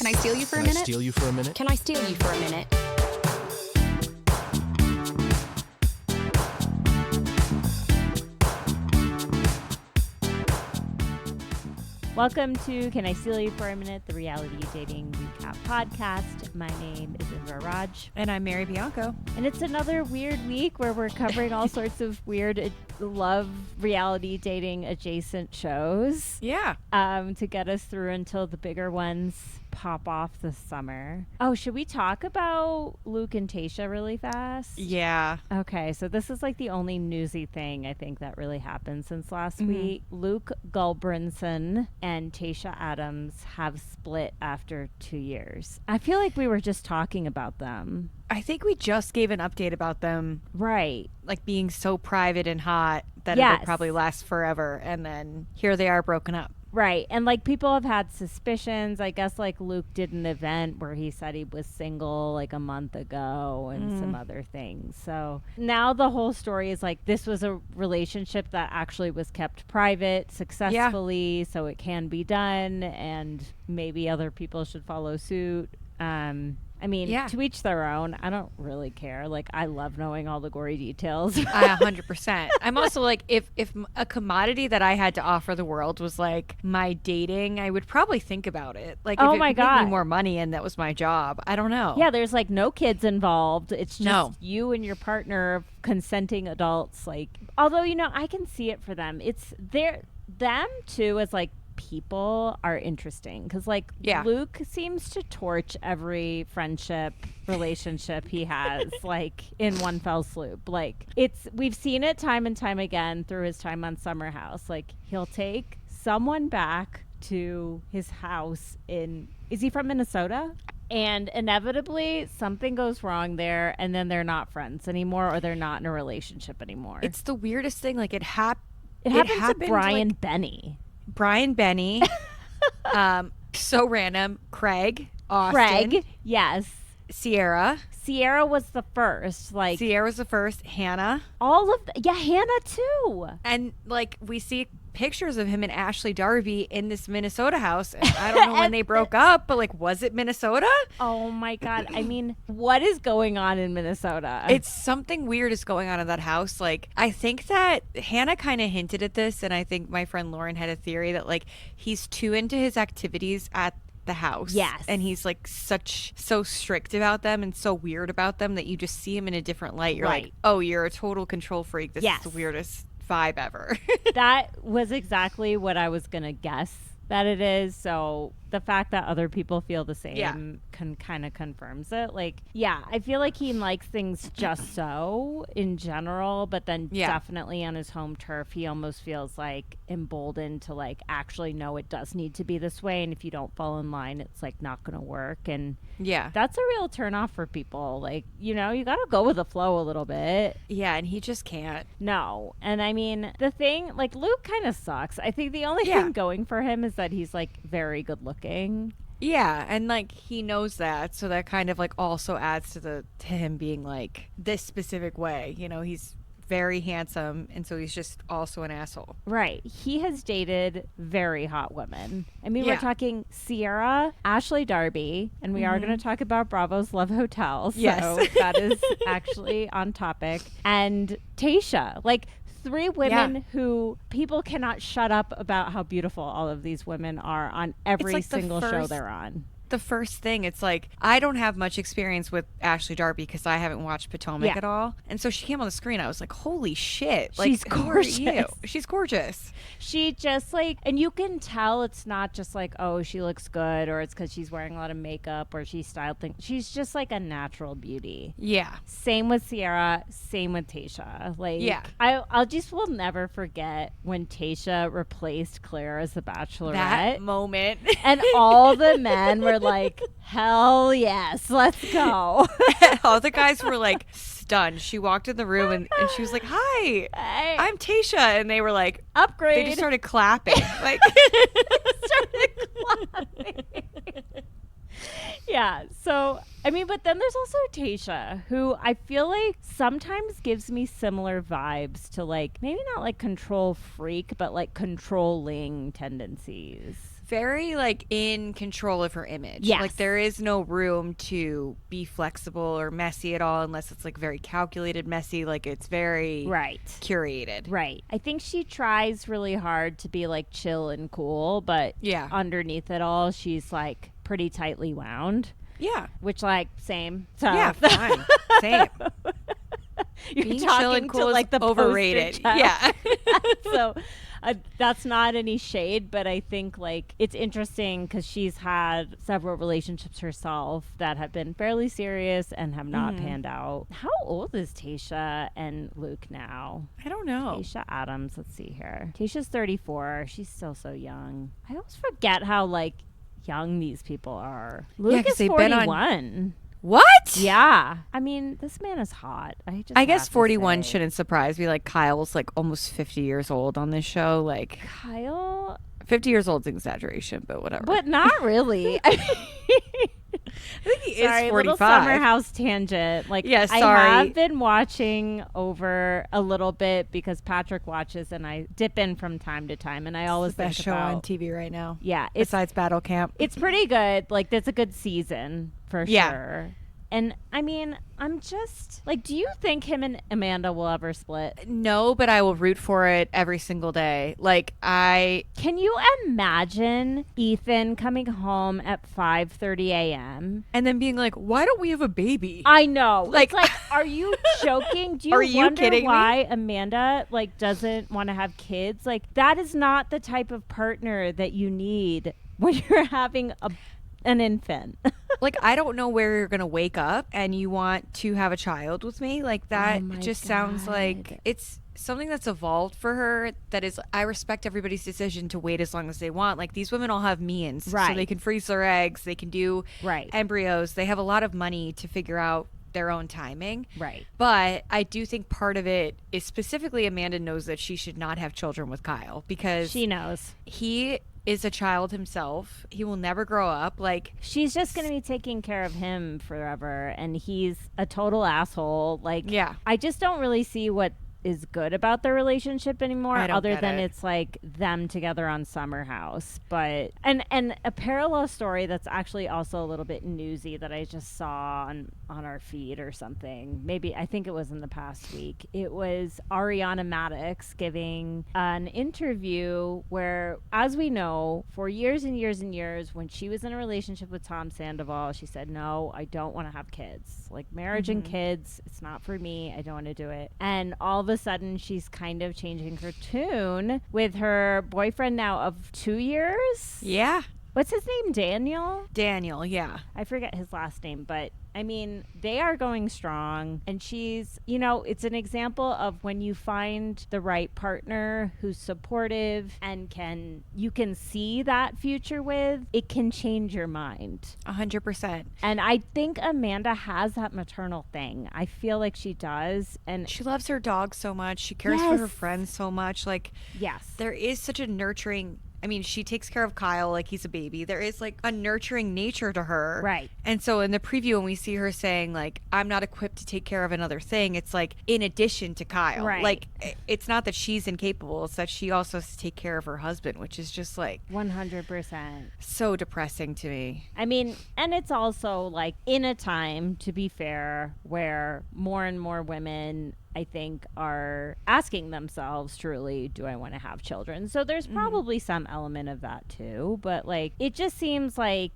Can I steal you for a minute? Steal you for a minute? Can I steal you for a minute? Welcome to Can I Steal You for a Minute, the reality dating recap podcast. My name is Indra Raj. And I'm Mary Bianco. And it's another weird week where we're covering all sorts of weird love reality dating adjacent shows. Yeah. To get us through until the bigger ones pop off this summer. Oh, should we talk about Luke and Tayshia really fast? Yeah. Okay, so this is like the only newsy thing I think that really happened since last week. Luke Gulbranson and Tayshia Adams have split after 2 years. I feel like we were just talking about them. I think we just gave an update about them. Right. Like being so private and hot that it would probably last forever. And then here they are broken up. Right. And like people have had suspicions. I guess like Luke did an event where he said he was single like a month ago and some other things. So now the whole story is like this was a relationship that actually was kept private successfully. So it can be done and maybe other people should follow suit. I mean, to each their own. I don't really care. Like, I love knowing all the gory details. 100%. I'm also like, if a commodity that I had to offer the world was like my dating, I would probably think about it. Like, if it could make me more money and that was my job. I don't know. Yeah, there's like no kids involved. It's just you and your partner, consenting adults. Like, although, you know, I can see it for them. It's them too as like, people are interesting because like Luke seems to torch every friendship relationship he has like in one fell swoop. Like we've seen it time and time again through his time on Summer House. Like he'll take someone back to his house is he from Minnesota? And inevitably something goes wrong there and then they're not friends anymore or they're not in a relationship anymore. It's the weirdest thing. Like it happened to Brian Benny. Brian Benny, so random. Craig, Austin. Yes. Sierra was the first. Like Sierra was the first. Hannah. All of Hannah too. And like we see pictures of him and Ashley Darby in this Minnesota house. And I don't know when they broke up, but like, was it Minnesota? Oh my God. I mean, what is going on in Minnesota? It's something weird is going on in that house. Like, I think that Hannah kind of hinted at this. And I think my friend Lauren had a theory that like he's too into his activities at the house. Yes. And he's like so strict about them and so weird about them that you just see him in a different light. You're like, oh, you're a total control freak. This is the weirdest vibe ever. That was exactly what I was gonna guess that it is. So the fact that other people feel the same kind of confirms it. Like, I feel like he likes things just so in general, but then definitely on his home turf, he almost feels like emboldened to like actually know it does need to be this way. And if you don't fall in line, it's like not going to work. And that's a real turnoff for people. Like, you know, you got to go with the flow a little bit. Yeah. And he just can't. No. And I mean, the thing, like Luke kind of sucks. I think the only thing going for him is that he's like very good looking. Yeah, and like he knows that, so that kind of like also adds to him being like this specific way. You know, he's very handsome, and so he's just also an asshole. Right. He has dated very hot women. I mean, we're talking Sierra, Ashley Darby, and we are going to talk about Bravo's Love Hotel. So that is actually on topic. And Tayshia, like 3 women who people cannot shut up about how beautiful all of these women are on every single show they're on. The first thing, it's like, I don't have much experience with Ashley Darby because I haven't watched Potomac at all. And so she came on the screen. I was like, holy shit. Like, she's gorgeous. Who are you? She's gorgeous. She just like, and you can tell it's not just like, oh, she looks good or it's because she's wearing a lot of makeup or she styled things. She's just like a natural beauty. Yeah. Same with Sierra. Same with Tayshia. Like, I'll just will never forget when Tayshia replaced Claire as the Bachelorette. That moment. And all the men were like, hell yes, let's go. All the guys were like stunned. She walked in the room and she was like, hi, I'm Tayshia. And they were like, upgrade. They just started clapping. Like, started clapping. Yeah. So, I mean, but then there's also Tayshia, who I feel like sometimes gives me similar vibes to like, maybe not like control freak, but like controlling tendencies. very like in control of her image. Yes. Like there is no room to be flexible or messy at all unless it's like very calculated messy. Like it's very curated. Right. I think she tries really hard to be like chill and cool, but underneath it all, she's like pretty tightly wound. Yeah. Which like same. So. Yeah, fine. Same. You're being talking chill and cool to like the overrated. Yeah. So that's not any shade, but I think like it's interesting because she's had several relationships herself that have been fairly serious and have not panned out. How old is Tayshia and Luke now? I don't know. Tayshia Adams. Let's see here. Tayshia's 34. She's still so young. I always forget how like young these people are. Luke is 41. What? Yeah. I mean, this man is hot. I guess 41 shouldn't surprise me. Like, Kyle's like almost 50 years old on this show. Like, Kyle? 50 years old is an exaggeration, but whatever. But not really. I think he sorry, is 45. Little Summer House tangent. Like, yeah, sorry. I have been watching over a little bit because Patrick watches and I dip in from time to time. And I always think show on TV right now. Yeah. Besides Battle Camp. It's pretty good. Like, that's a good season for sure. And I mean, I'm just like, do you think him and Amanda will ever split? No, but I will root for it every single day. Like, Can you imagine Ethan coming home at 5:30 a.m. and then being like, why don't we have a baby? I know. Like, are you joking? Do you are you wonder kidding why me? Amanda like doesn't want to have kids? Like, that is not the type of partner that you need when you're having an infant. Like, I don't know where you're gonna wake up and you want to have a child with me. Like, that just sounds like it's something that's evolved for her. That is, I respect everybody's decision to wait as long as they want. Like, these women all have means, so they can freeze their eggs, they can do embryos, they have a lot of money to figure out their own timing. Right. But I do think part of it is specifically Amanda knows that she should not have children with Kyle because she knows he is a child himself. He will never grow up. Like, she's just going to be taking care of him forever, and he's a total asshole. Like, I just don't really see what is good about their relationship anymore, other than it's like them together on Summer House. But and a parallel story that's actually also a little bit newsy that I just saw on our feed or something. Maybe I think it was in the past week. It was Ariana Madix giving an interview where, as we know, for years and years and years, when she was in a relationship with Tom Sandoval, she said, "No, I don't want to have kids. Like, marriage and kids, it's not for me. I don't want to do it." And all of a sudden, she's kind of changing her tune with her boyfriend now of 2 years. Yeah. What's his name? Daniel, yeah. I forget his last name, but I mean, they are going strong. And she's, you know, it's an example of when you find the right partner who's supportive and you can see that future with, it can change your mind. 100%. And I think Amanda has that maternal thing. I feel like she does. And she loves her dog so much. She cares for her friends so much. Like, there is such a nurturing, I mean, she takes care of Kyle like he's a baby. There is like a nurturing nature to her. Right. And so in the preview, when we see her saying like, I'm not equipped to take care of another thing, it's like in addition to Kyle. Right. Like, it's not that she's incapable. It's that she also has to take care of her husband, which is just like 100%. So depressing to me. I mean, and it's also like in a time, to be fair, where more and more women, I think, are asking themselves, truly, do I want to have children? So there's probably some element of that too. But like, it just seems like,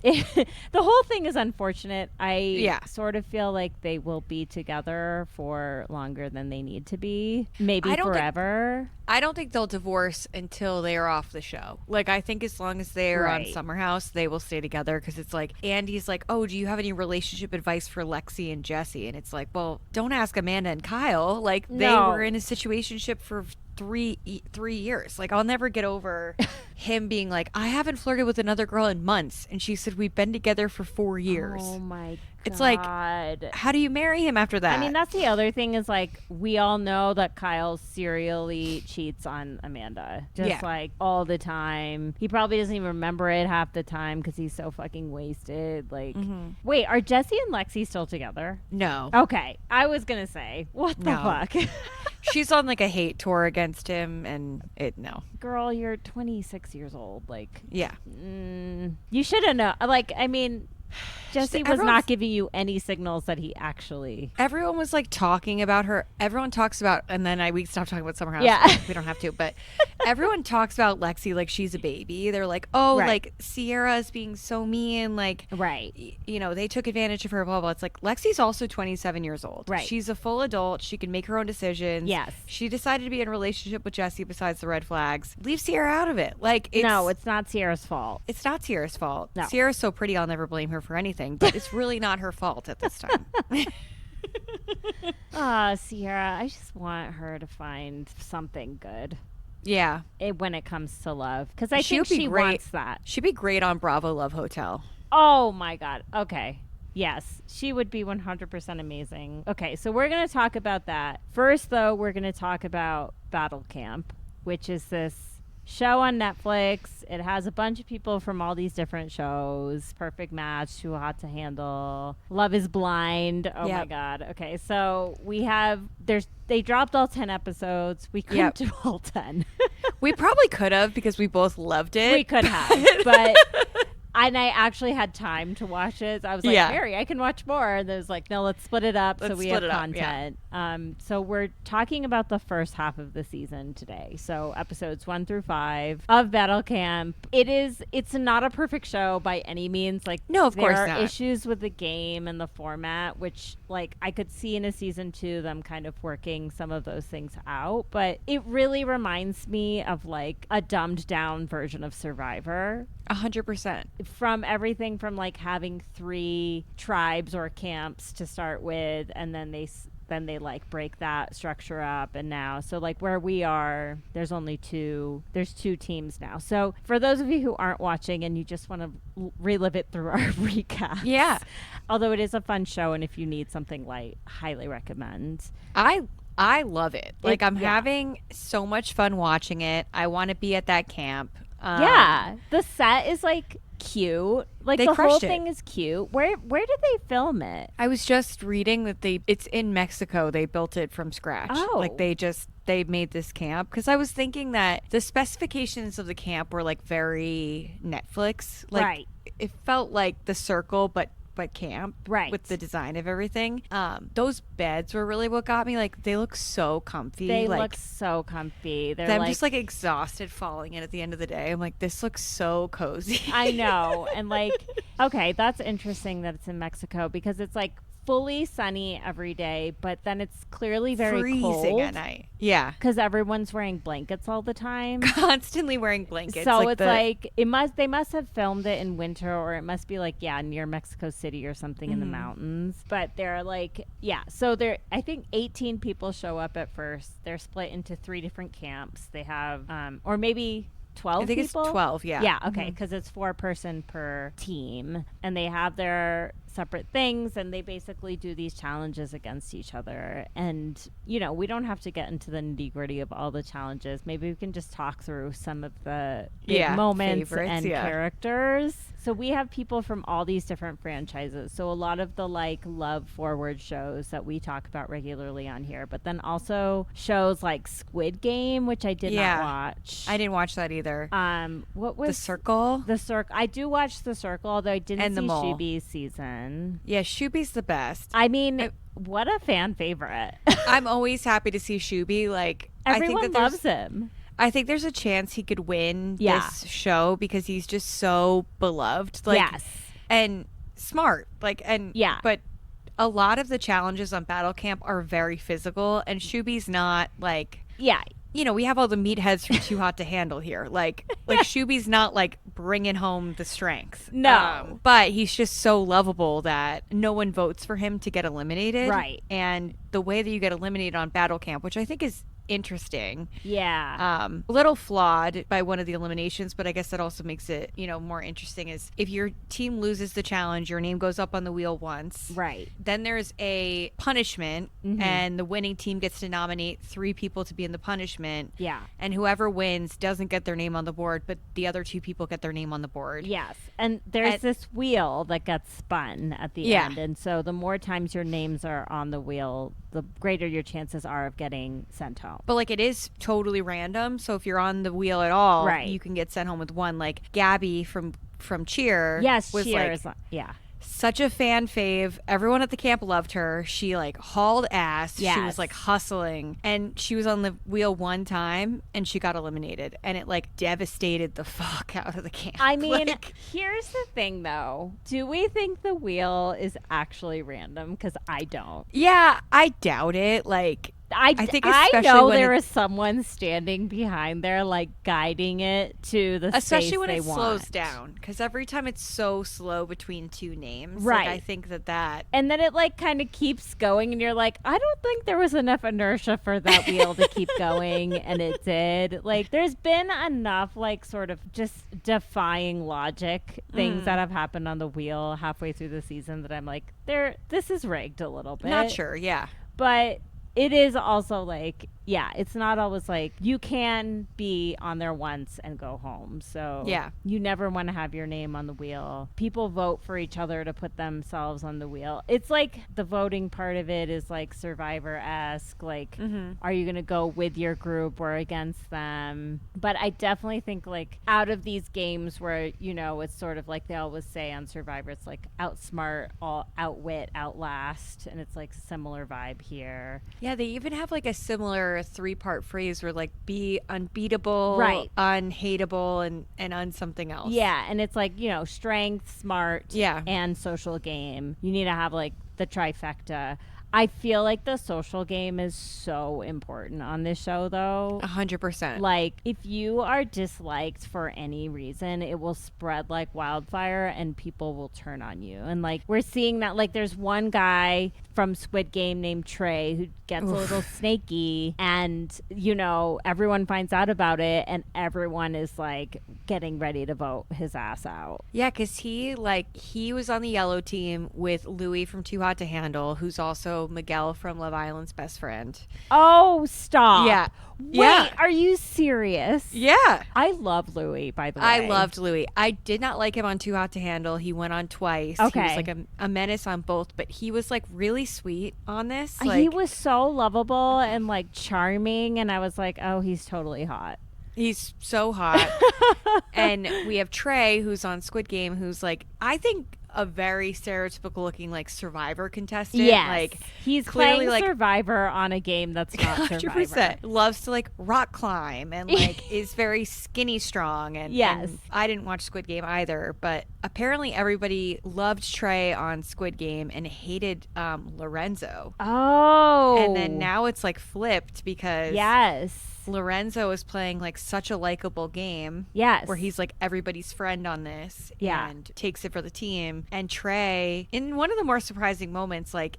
the whole thing is unfortunate. I sort of feel like they will be together for longer than they need to be. Maybe forever. I don't think they'll divorce until they are off the show. Like, I think as long as they are on Summer House, they will stay together. Because it's like, Andy's like, oh, do you have any relationship advice for Lexi and Jesse? And it's like, well, don't ask Amanda and Kyle. Like, they were in a situationship for 3 years. Like, I'll never get over him being like, I haven't flirted with another girl in months, and she said we've been together for 4 years. Oh my God. It's like, how do you marry him after that? I mean, that's the other thing is like, we all know that Kyle serially cheats on Amanda, just like all the time. He probably doesn't even remember it half the time because he's so fucking wasted. Like, wait, are Jesse and Lexi still together? No. Okay, I was gonna say, what the fuck? She's on like a hate tour against him, and no. Girl, you're 26 years old. Like, yeah, you should have known. Like, I mean, Jesse was not everyone's- giving you any signals that he actually. everyone was like talking about her. Everyone talks about, and then we stopped talking about Summer House. Yeah. We don't have to, but everyone talks about Lexi like she's a baby. They're like, oh, Right. like Sierra is being so mean. Like, Right. you know, they took advantage of her. Blah blah. It's like Lexi's also 27 years old. Right. She's a full adult. She can make her own decisions. Yes. She decided to be in a relationship with Jesse. Besides the red flags, leave Sierra out of it. Like, No, it's not Sierra's fault. It's not Sierra's fault. No. Sierra's so pretty, I'll never blame her for anything, but it's really not her fault at this time. Sierra, I just want her to find something good Yeah. when it comes to love. Because I She think would be she great. wants that. She'd be great on Bravo Love Hotel. Oh, my God. Okay. Yes, she would be 100% amazing. Okay, so we're going to talk about that. First, though, we're going to talk about Battle Camp, which is this show on Netflix. It has a bunch of people from all these different shows. Perfect Match, Too Hot to Handle, Love is Blind. Oh, my Yep. God. Okay, so we have, they dropped all 10 episodes. We couldn't do all 10. We probably could have because we both loved it. We could have, but... And I actually had time to watch it. I was like, Yeah. Mary, I can watch more. And there's like, no, let's split it up so Let's we split have it up, yeah. content. So we're talking about the first half of the season today. So episodes 1 through 5 of Battle Camp. It's not a perfect show by any means. Like, No, of course there are not. issues with the game and the format, which like I could see in a season 2 them kind of working some of those things out. But it really reminds me of like a dumbed down version of Survivor. 100%. From everything from like having 3 tribes or camps to start with, and then they like break that structure up, and now so like where we are, there's 2 teams now. So for those of you who aren't watching and you just want to relive it through our recap, Yeah. although it is a fun show, and if you need something light, highly recommend. I love it. Like, I'm yeah. having so much fun watching it. I want to be at that camp. Yeah, the set is like cute. Like They the whole crushed it. thing is cute. Where did they film it? I was just reading that it's in Mexico. They built it from scratch. Oh. Like they made this camp, because I was thinking that the specifications of the camp were like very Netflix. Like, Right. It felt like The Circle, but camp, Right. with the design of everything. Those beds were really what got me. Like, they look so comfy. They like, look so comfy. They're I'm like, just like exhausted falling in at the end of the day. I'm like, this looks so cozy. I know. And like, okay, that's interesting that it's in Mexico, because it's like fully sunny every day, but then it's clearly very freezing cold at night. Yeah. because everyone's wearing blankets all the time. Constantly wearing blankets. So it's like they must have filmed it in winter, or it must be like near Mexico City or something in the mountains. But they're like so I think 18 people show up at first. They're split into 3 different camps. They have or maybe 12 I think people? it's 12, yeah. Yeah, okay, because it's 4 person per team, and they have their separate things, and they basically do these challenges against each other. And we don't have to get into the nitty gritty of all the challenges. Maybe we can just talk through some of the big moments favorites, and characters. So we have people from all these different franchises. So a lot of the like love forward shows that we talk about regularly on here, but then also shows like Squid Game, which I did not watch. I didn't watch that either. What was The Circle? The Circle. I do watch The Circle, although I didn't And The see Mole. Shuby's season. Yeah, Shuby's the best. I mean, what a fan favorite. I'm always happy to see Shuby. Like, Everyone I think that loves him. I think there's a chance he could win Yeah. this show because he's just so beloved. Like, Yes. and smart. Like, and Yeah. But a lot of the challenges on Battle Camp are very physical, and Shuby's not like. Yeah. We have all the meatheads from Too Hot to Handle here. Like Shuby's not like bringing home the strength. No. But he's just so lovable that no one votes for him to get eliminated. Right. And the way that you get eliminated on Battle Camp, which I think is interesting. Yeah. A little flawed by one of the eliminations, but I guess that also makes it, more interesting, is if your team loses the challenge, your name goes up on the wheel once. Right. Then there's a punishment, and the winning team gets to nominate 3 people to be in the punishment. Yeah. And whoever wins doesn't get their name on the board, but the other 2 people get their name on the board. Yes. And there's this wheel that gets spun at the end. And so the more times your names are on the wheel, the greater your chances are of getting sent home. But like it is totally random. So if you're on the wheel at all, Right. you can get sent home with one. Like Gabby from Cheer. Yes, was Cheer like, yeah. such a fan fave. Everyone at the camp loved her. She like hauled ass. Yes. She was like hustling. And she was on the wheel one time and she got eliminated. And it like devastated the fuck out of the camp. I mean, like, here's the thing though. Do we think the wheel is actually random? Because I don't. yeah, I doubt it. Like I think I especially know when there is someone standing behind there, like guiding it to the especially space when they it want. slows down, because every time it's so slow between two names. Right. Like, I think that And then it like kind of keeps going, and you're like, I don't think there was enough inertia for that wheel to keep going, and it did. Like, there's been enough like sort of just defying logic things that have happened on the wheel halfway through the season that I'm like, this is rigged a little bit. not sure. Yeah. But it is also like, yeah, it's not always like you can be on there once and go home. So Yeah. you never want to have your name on the wheel. People vote for each other to put themselves on the wheel. It's like the voting part of it is like Survivor-esque. Like, are you going to go with your group or against them? But I definitely think like out of these games where, you know, it's sort of like they always say on Survivor, it's like outsmart, outwit, outlast. And it's like similar vibe here. Yeah, they even have like a similar 3-part phrase where like be unbeatable, Right. unhateable, and on something else. Yeah, and it's like, you know, strength, smart, Yeah. and social game. You need to have like the trifecta. I feel like the social game is so important on this show, though. 100%. Like, if you are disliked for any reason, it will spread like wildfire and people will turn on you. And, like, we're seeing that, like, there's one guy from Squid Game named Trey who gets a little snaky and, you know, everyone finds out about it and everyone is, like, getting ready to vote his ass out. Yeah, because he was on the yellow team with Louis from Too Hot to Handle, who's also Miguel from Love Island's best friend. Oh, stop. Yeah. Wait, Yeah. are you serious? Yeah. I love Louis, by the way. I loved Louis. I did not like him on Too Hot to Handle. He went on twice. He Okay. was like a menace on both, but he was like really sweet on this. He Like, was so lovable and like charming, and I was like, oh, he's totally hot. he's so hot. And we have Trey, who's on Squid Game, who's like, I think a very stereotypical looking like Survivor contestant. Yes. Like He's clearly, playing like, Survivor on a game that's not Survivor. 100%. Loves to like rock climb and like is very skinny strong. And Yes. and I didn't watch Squid Game either, but apparently everybody loved Trey on Squid Game and hated Lorenzo. Oh. And then now it's like flipped because Yes. Lorenzo is playing like such a likable game. Yes. Where he's like everybody's friend on this. Yeah. And takes it for the team. And Trey, in one of the more surprising moments, like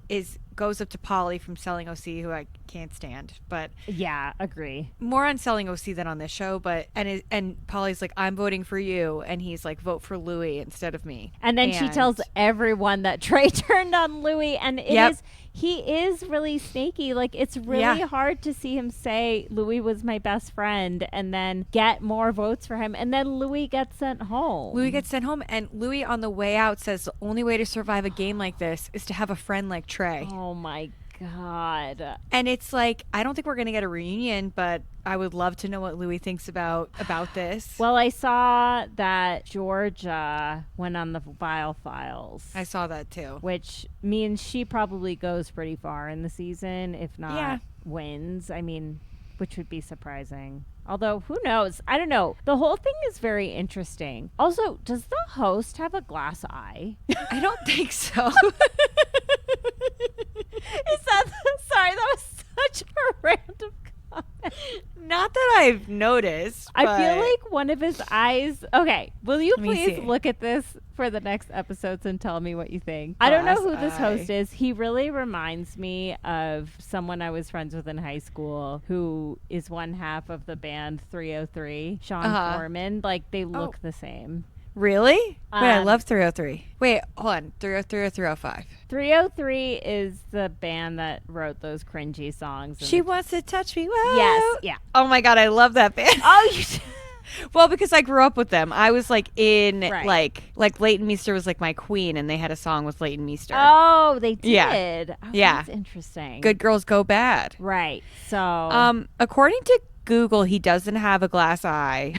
goes up to Polly from Selling OC, who I can't stand, but Yeah, agree. more on Selling OC than on this show. But and Polly's like, I'm voting for you, and he's like, vote for Louis instead of me. And then she tells everyone that Trey turned on Louis, and he is really snaky. Like, it's really hard to see him say Louis was my best friend and then get more votes for him, and then Louis gets sent home. Louis gets sent home, and Louis on the way out says the only way to survive a game like this is to have a friend like Trey. Oh my God. And it's like, I don't think we're going to get a reunion, but I would love to know what Louis thinks about this. Well, I saw that Georgia went on the Vile Files. I saw that too. Which means she probably goes pretty far in the season, if not wins. I mean, which would be surprising. Although, who knows? I don't know. The whole thing is very interesting. Also, does the host have a glass eye? I don't think so. Sorry, that was such a random comment. Not that I've noticed. I but feel like one of his eyes. Okay, will you Let me please see. look at this for the next episodes and tell me what you think? I don't know who this host is. He really reminds me of someone I was friends with in high school who is one half of the band 303, Sean Foreman. Like, they look the same. Really? Wait, I Um, love 303. Wait, hold on. 303 or 305? 303 is the band that wrote those cringy songs. and She the- wants to touch me. Whoa. Yes, yeah. Oh my God, I love that band. Oh, you Well, because I grew up with them. I was like in Right. like Leighton Meester was like my queen, and they had a song with Leighton Meester. Oh, they did. Yeah. Oh, Yeah. That's interesting. Good Girls Go Bad. Right. So. According to Google, he doesn't have a glass eye,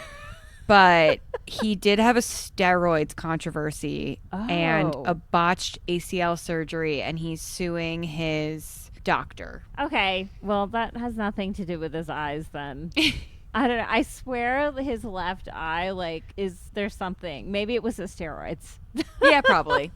but he did have a steroids controversy and Oh. a botched ACL surgery, and he's suing his doctor. Okay. Well, that has nothing to do with his eyes then. I don't know. I swear his left eye, like, is there something? Maybe it was the steroids. Yeah, probably.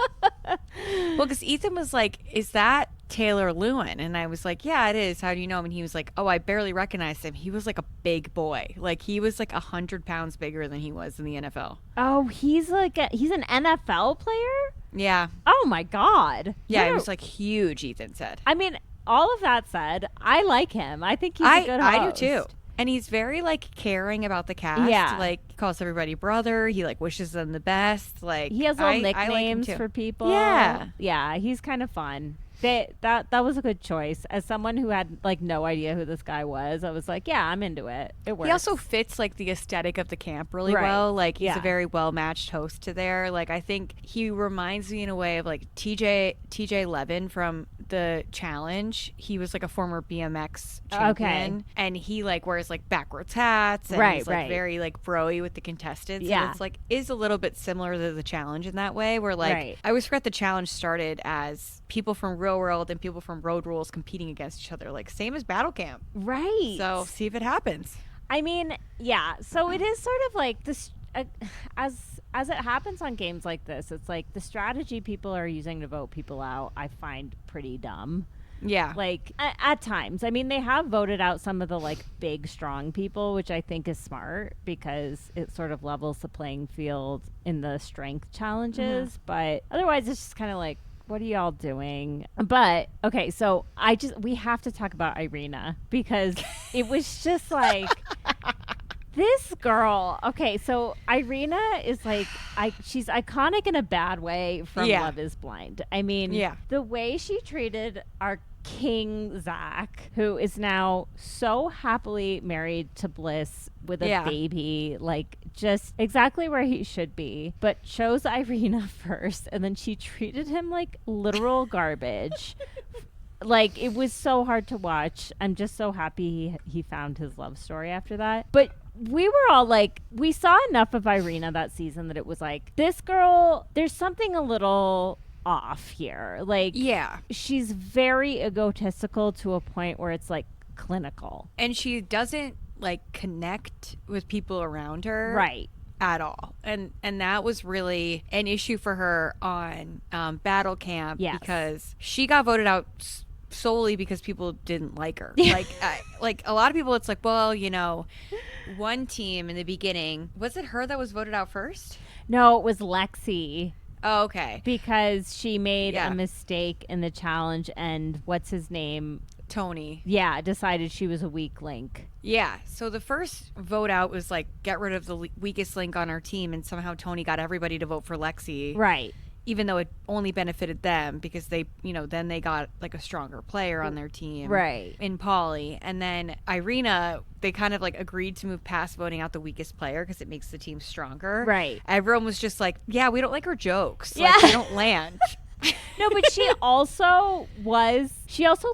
Well, because Ethan was like, "Is that Taylor Lewin?" And I was like, "Yeah, it is. How do you know him?" And he was like, "Oh, I barely recognized him. He was like a big boy. Like he was like 100 pounds bigger than he was in the NFL." Oh, he's he's an NFL player? Yeah. Oh my God. Yeah, What it a- was like huge, Ethan said. I mean, all of that said, I like him. I think he's a good host. I do too. And he's very like caring about the cast. Yeah. Like he calls everybody brother. He like wishes them the best. Like He has little I like him nicknames too. for people. Yeah. Yeah, he's kind of fun. That was a good choice. As someone who had like no idea who this guy was, I was like, yeah, I'm into it. It works. He also fits like the aesthetic of the camp really Right. well. Like he's Yeah. a very well matched host to there. Like I think he reminds me in a way of like TJ Levin from the challenge. He was like a former BMX champion, and he like wears like backwards hats, and Right, he's like right. very like broy with the contestants. Yeah. And it's like is a little bit similar to the challenge in that way, where like Right. I always forget the challenge started as people from Real World and people from Road Rules competing against each other, like same as Battle Camp. right. So see if it happens. I mean, yeah. So it is sort of like this, as it happens on games like this. It's like the strategy people are using to vote people out. I find pretty dumb. Yeah. Like at times, I mean, they have voted out some of the like big, strong people, which I think is smart because it sort of levels the playing field in the strength challenges. But otherwise, it's just kind of like, what are y'all doing? But okay, so we have to talk about Irina because it was just like this girl. Okay, so Irina is like she's iconic in a bad way from Yeah. Love Is Blind. I mean, Yeah. the way she treated our King Zach, who is now so happily married to Bliss with a Yeah. baby, like just exactly where he should be, but chose Irina first, and then she treated him like literal garbage. Like it was so hard to watch. I'm just so happy he found his love story after that. But we were all like, we saw enough of Irina that season that it was like, this girl, there's something a little off here. Like, Yeah. she's very egotistical to a point where it's like clinical. And she doesn't like connect with people around her. Right. At all. And that was really an issue for her on Battle Camp. Yes. Because she got voted out solely because people didn't like her. Like a lot of people, it's like, well, you know, one team in the beginning, was it her that was voted out first? No, it was Lexi. Oh, okay. Because she made Yeah. a mistake in the challenge, and what's his name? Tony. Yeah, decided she was a weak link. Yeah. So the first vote out was like, get rid of the weakest link on our team. And somehow Tony got everybody to vote for Lexi. Right. Even though it only benefited them because they, you know, then they got like a stronger player on their team. Right. In Polly. And then Irina, they kind of like agreed to move past voting out the weakest player because it makes the team stronger. Right. Everyone was just like, yeah, we don't like her jokes. Yeah. Like, they don't land. No, but she also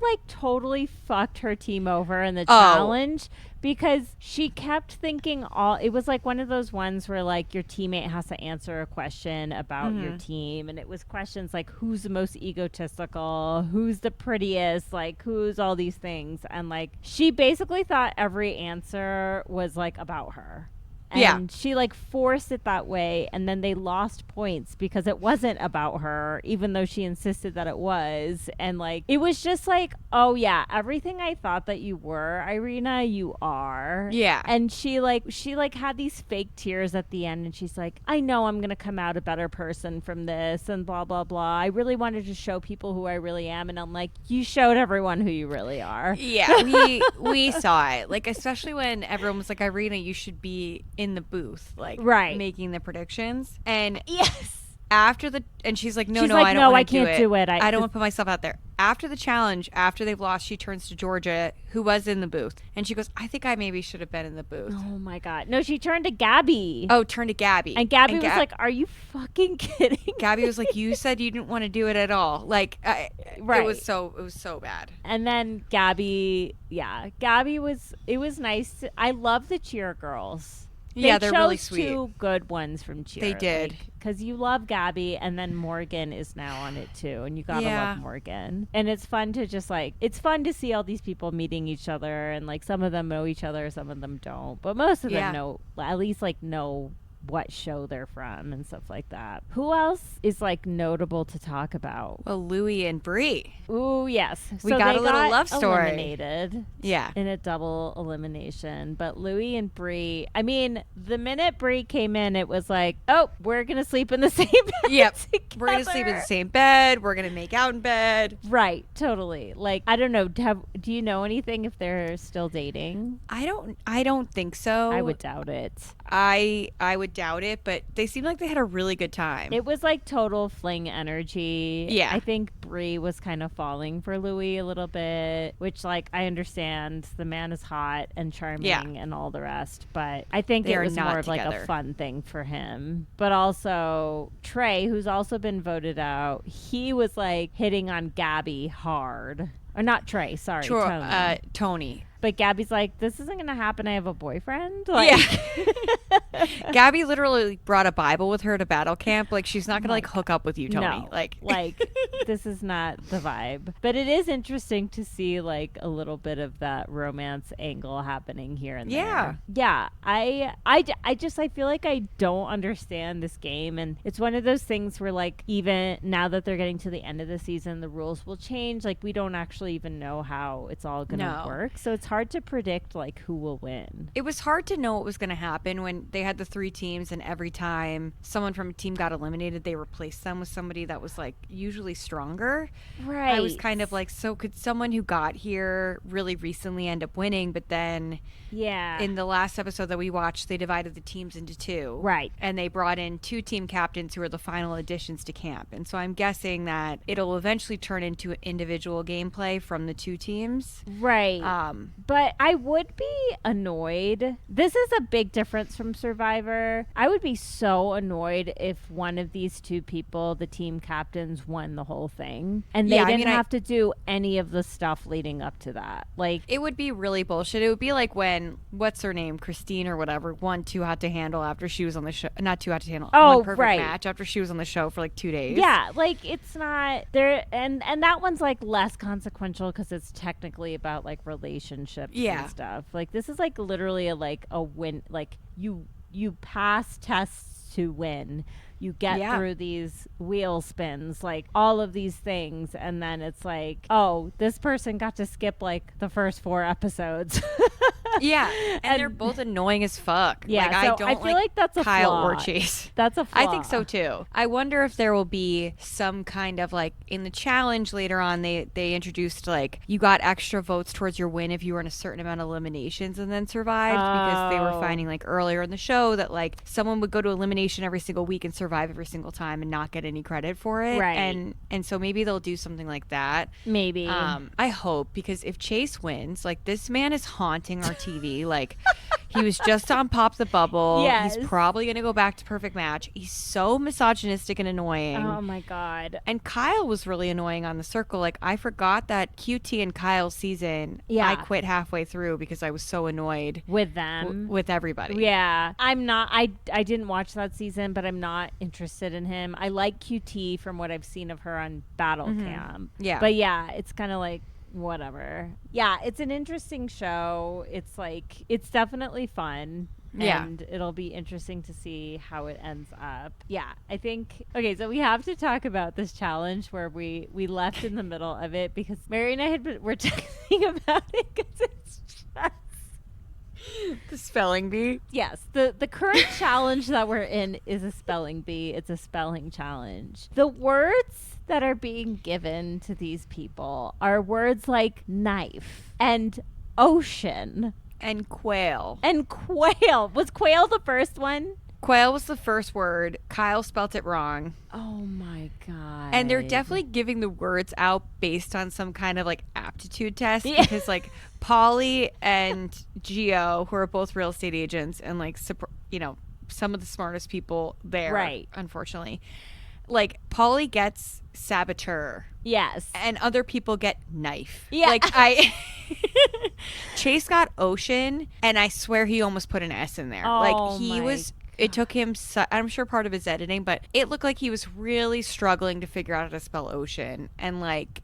like totally fucked her team over in the challenge because she kept thinking it was like one of those ones where like your teammate has to answer a question about your team, and it was questions like who's the most egotistical, who's the prettiest, like who's all these things, and like she basically thought every answer was like about her. And she like forced it that way, and then they lost points because it wasn't about her, even though she insisted that it was. And like it was just like, oh yeah, everything I thought that you were, Irina, you are. Yeah. And she had these fake tears at the end, and she's like, I know I'm gonna come out a better person from this, and blah blah blah. I really wanted to show people who I really am, and I'm like, you showed everyone who you really are. Yeah, we saw it. Like, especially when everyone was like, Irina, you should be in the booth, like, Right. making the predictions. And Yes. after and she's like, no, She's no, like, I don't no, want I to do can't do it. I don't want to put myself out there. after the challenge, after they've lost, she turns to Georgia, who was in the booth, and she goes, I think I maybe should have been in the booth. Oh my God. No, she turned to Gabby. Oh, turned to Gabby. And Gabby was like, are you fucking kidding me? Gabby was like, you said you didn't want to do it at all. Like, right. It was so bad. And then Gabby was, it was nice. I love the cheer girls. They're really sweet. Two good ones from cheer. They did. Because you love Gabby, and then Morgan is now on it too, and you gotta love Morgan. And it's fun to just like, it's fun to see all these people meeting each other, and like some of them know each other, some of them don't, but most of them know, at least like know what show they're from and stuff like that. Who else is like notable to talk about? Well, Louis and Bree. Ooh, yes. We got a little love story. Eliminated. Yeah. In a double elimination. But Louis and Bree, I mean, the minute Bree came in, it was like, oh, we're going to sleep in the same bed. Yep. Together. We're going to sleep in the same bed. We're going to make out in bed. Right. Totally. Like, I don't know. Do you know anything if they're still dating? I don't think so. I would doubt it. I would doubt it, but they seemed like they had a really good time. It was like total fling energy. Yeah. I think Bree was kind of falling for Louis a little bit, which like I understand. The man is hot and charming and all the rest, but I think it was more of like a fun thing for him. But also Trey, who's also been voted out, he was like hitting on Gabby hard. Or not Trey, sorry, Tony. But Gabby's like, this isn't going to happen. I have a boyfriend. Like, yeah. Gabby literally brought a Bible with her to battle camp. Like, she's not going to, like, hook up with you, Tony. No. Like, this is not the vibe. But it is interesting to see, like, a little bit of that romance angle happening here and there. Yeah. I feel like I don't understand this game. And it's one of those things where, like, even now that they're getting to the end of the season, the rules will change. Like, we don't actually even know how it's all going to work. So it's hard to predict like who will win. It was hard to know what was going to happen when they had the 3 teams, and every time someone from a team got eliminated, they replaced them with somebody that was like usually stronger. Right. I was kind of like, so could someone who got here really recently end up winning? But then in the last episode that we watched, they divided the teams into 2. Right. And they brought in 2 team captains who are the final additions to camp. And so I'm guessing that it'll eventually turn into individual gameplay from the 2 teams. Right. But I would be annoyed. This is a big difference from Survivor. I would be so annoyed if one of these 2 people, the team captains, won the whole thing. And they didn't have to do any of the stuff leading up to that. Like, it would be really bullshit. It would be like when, what's her name, Christine or whatever, won Too Hot to Handle after she was on the show. Not Too Hot to Handle. One Perfect Match after she was on the show for like 2 days. Yeah, like it's not there. And that one's like less consequential because it's technically about like relationships and stuff. Like this is like literally a win. Like you pass tests to win. You get through these wheel spins, like all of these things, and then it's like, oh, this person got to skip like the first 4 episodes. And they're both annoying as fuck. Yeah, like, so I feel like that's a Kyle flaw. or Chase. That's a flaw. I think so too. I wonder if there will be some kind of like in the challenge later on. They introduced like you got extra votes towards your win if you were in a certain amount of eliminations and then survived, because they were finding like earlier in the show that like someone would go to elimination every single week and survive every single time and not get any credit for it. Right. And so maybe they'll do something like that. Maybe. I hope, because if Chase wins, like this man is haunting our TV. Like he was just on Pop the Bubble. Yes. He's probably going to go back to Perfect Match. He's so misogynistic and annoying. Oh my God. And Kyle was really annoying on The Circle. Like I forgot that QT and Kyle's season. I quit halfway through because I was so annoyed with them, with everybody. Yeah. I'm not, I didn't watch that season, but I'm not interested in him. I like QT from what I've seen of her on Battle Camp. Yeah. But yeah, it's kind of like, whatever. Yeah, it's an interesting show. It's like, it's definitely fun. And it'll be interesting to see how it ends up. Yeah, I think, okay, so we have to talk about this challenge where we left in the middle of it because Mary and I were texting about it because it's just... The spelling bee? Yes. The current challenge that we're in is a spelling bee. It's a spelling challenge. The words that are being given to these people are words like knife and ocean. And quail. And quail. Was quail the first one? Quail was the first word. Kyle spelt it wrong. Oh my God. And they're definitely giving the words out based on some kind of like aptitude test because like Polly and Gio, who are both real estate agents and like, you know, some of the smartest people there, right? Unfortunately, like Polly gets saboteur, yes, and other people get knife. Yeah, like Chase got ocean, and I swear he almost put an S in there. Like he was. It took him, I'm sure part of his editing, but it looked like he was really struggling to figure out how to spell ocean. And like,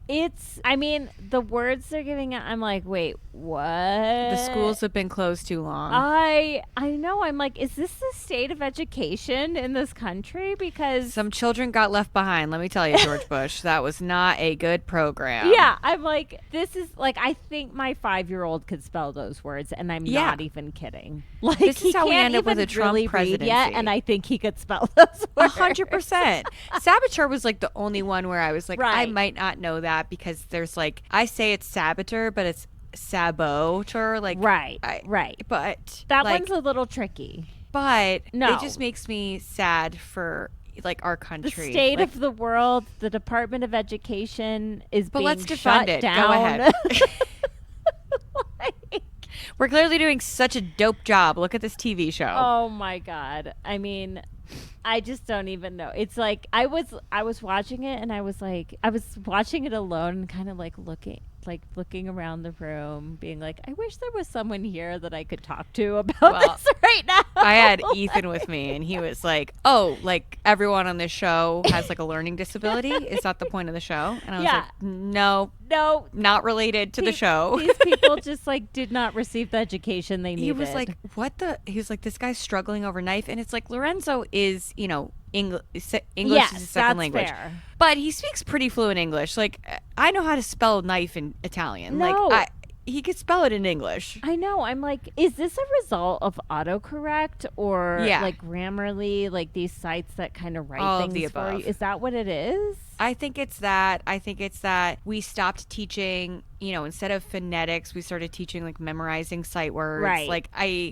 I mean, the words they're giving out, I'm like, wait, what? The schools have been closed too long. I know. I'm like, is this the state of education in this country? Because some children got left behind. Let me tell you, George Bush, that was not a good program. Yeah. I'm like, this is like, I think my 5-year-old could spell those words, and I'm not even kidding. Like, this is how we end up with a Trump presidency. Yet, and I think he could spell those words. 100%. Saboteur was like the only one where I was like, I might not know that because there's like, I say it's saboteur, but it's saboteur. Like, right. But that like, one's a little tricky. But it just makes me sad for like our country. The state like, of the world, the Department of Education is being let's defund shut it. down. Go ahead. We're clearly doing such a dope job. Look at this TV show. Oh my God. I mean, I just don't even know. It's like I was watching it and I was watching it alone and kind of like looking around the room, being like, I wish there was someone here that I could talk to about this right now. I had Ethan with me and he was like, oh, like everyone on this show has like a learning disability. Is that the point of the show? And I was like, no, not related to the show. These people just like did not receive the education they needed. He was like, he was like, this guy's struggling over knife. And it's like, Lorenzo is, you know, English is his second language. Fair. But he speaks pretty fluent English. Like, I know how to spell knife in Italian. No. Like, he could spell it in English. I know. I'm like, is this a result of autocorrect or like Grammarly, like these sites that kind of write all things of the above. for you? Is that what it is? I think it's that. I think it's that we stopped teaching, you know, instead of phonetics, we started teaching like memorizing sight words. Right. Like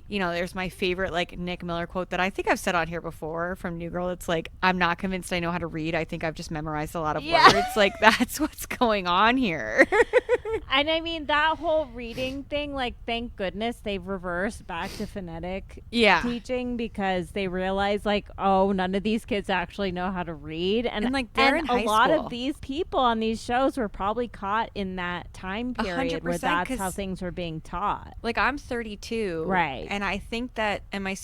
there's my favorite like Nick Miller quote that I think I've said on here before from New Girl. It's like, I'm not convinced I know how to read. I think I've just memorized a lot of words. Like, that's what's going on here. And I mean, that whole reading thing, like, thank goodness they've reversed back to phonetic teaching because they realize, like, oh, none of these kids actually know how to read. And like, they're in high school. A lot of these people on these shows were probably caught in that time period where that's how things were being taught. Like, I'm 32. Right. And I think that, and my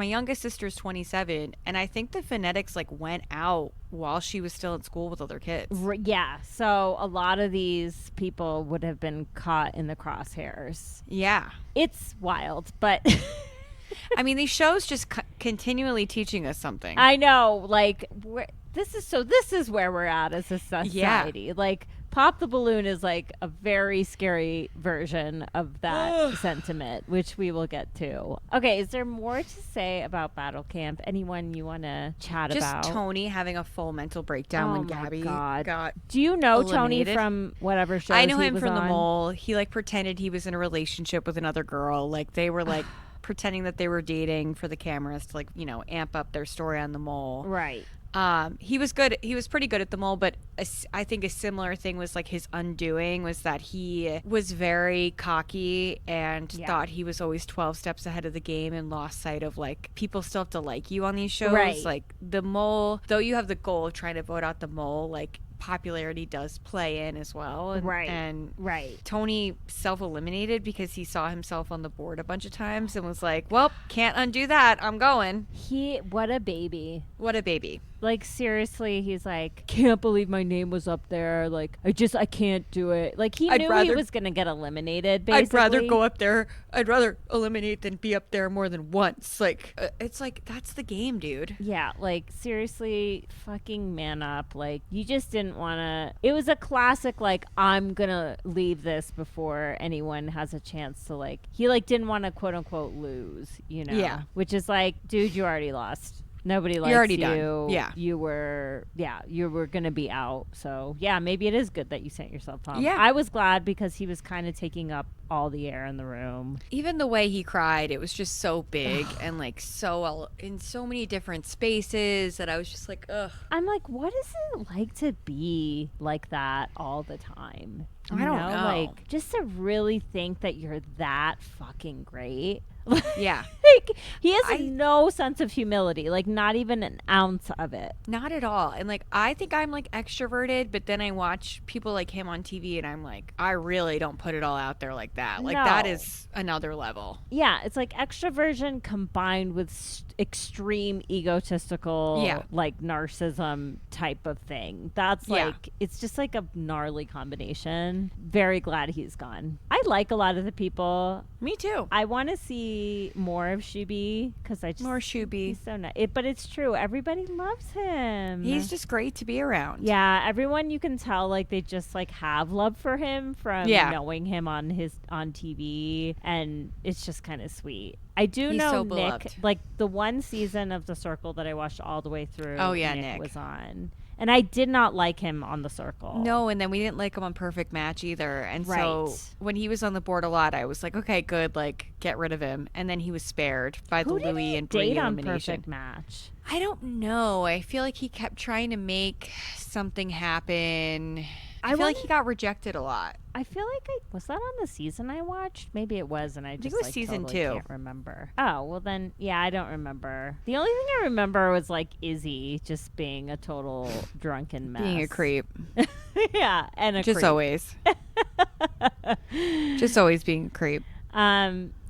youngest sister is 27, and I think the phonetics, like, went out while she was still in school with other kids. Yeah. So a lot of these people would have been caught in the crosshairs. Yeah. It's wild, but... I mean, these shows just continually teaching us something. I know. Like, this is where we're at as a society. Yeah. Like, Pop the Balloon is like a very scary version of that sentiment, which we will get to. Okay, is there more to say about Battle Camp? Anyone you want to chat about? Just Tony having a full mental breakdown when Gabby got Do you know eliminated? Tony from whatever show? I know him from The Mole. He like pretended he was in a relationship with another girl. Like, they were like pretending that they were dating for the cameras to, like, you know, amp up their story on The Mole. Right. He was good. He was pretty good at The Mole, but I think a similar thing was like his undoing was that he was very cocky and thought he was always 12 steps ahead of the game and lost sight of like people still have to like you on these shows. Right. Like The Mole, though you have the goal of trying to vote out The Mole, like popularity does play in as well. And Tony self-eliminated because he saw himself on the board a bunch of times and was like, well, can't undo that. I'm going. What a baby. What a baby. Like, seriously, he's like, can't believe my name was up there. Like, I can't do it. Like, he knew he was going to get eliminated, basically. I'd rather go up there. I'd rather eliminate than be up there more than once. Like, it's like, that's the game, dude. Yeah, like, seriously, fucking man up. Like, you just didn't want to. It was a classic, like, I'm going to leave this before anyone has a chance to, like, he, like, didn't want to, quote unquote, lose, you know? Yeah. Which is like, dude, you already lost. Nobody likes You're already you. done. Yeah. You were going to be out. So, yeah, maybe it is good that you sent yourself home. Yeah. I was glad because he was kind of taking up all the air in the room. Even the way he cried, it was just so big and like so in so many different spaces that I was just like, ugh. I'm like, what is it like to be like that all the time? I don't know. Like, just to really think that you're that fucking great. Yeah. Like, he has no sense of humility, like not even an ounce of it. Not at all. And like, I think I'm like extroverted, but then I watch people like him on TV and I'm like, I really don't put it all out there like that. Like, that is another level. Yeah. It's like extroversion combined with extreme egotistical, like narcissism type of thing. That's like, it's just like a gnarly combination. Very glad he's gone. I like a lot of the people. Me too. I want to see more of Shuby because I just more Shuby. He's so nice. But it's true. Everybody loves him. He's just great to be around. Yeah, everyone you can tell like they just like have love for him from knowing him on TV, and it's just kind of sweet. I do know so Nick, beloved. like the one season of The Circle that I watched all the way through. Oh yeah, Nick was on. And I did not like him on The Circle. No, and then we didn't like him on Perfect Match either. And so when he was on the board a lot, I was like, okay, good, like get rid of him. And then he was spared by the Louis and Bree elimination. Perfect Match? I don't know. I feel like he kept trying to make something happen. I feel like he got rejected a lot. I feel like was that on the season I watched? Maybe it was, and I just think it was season totally 2. Can't remember. Oh well, then I don't remember. The only thing I remember was like Izzy just being a total drunken mess, being a creep. Yeah, and just creep. Always, just always being a creep.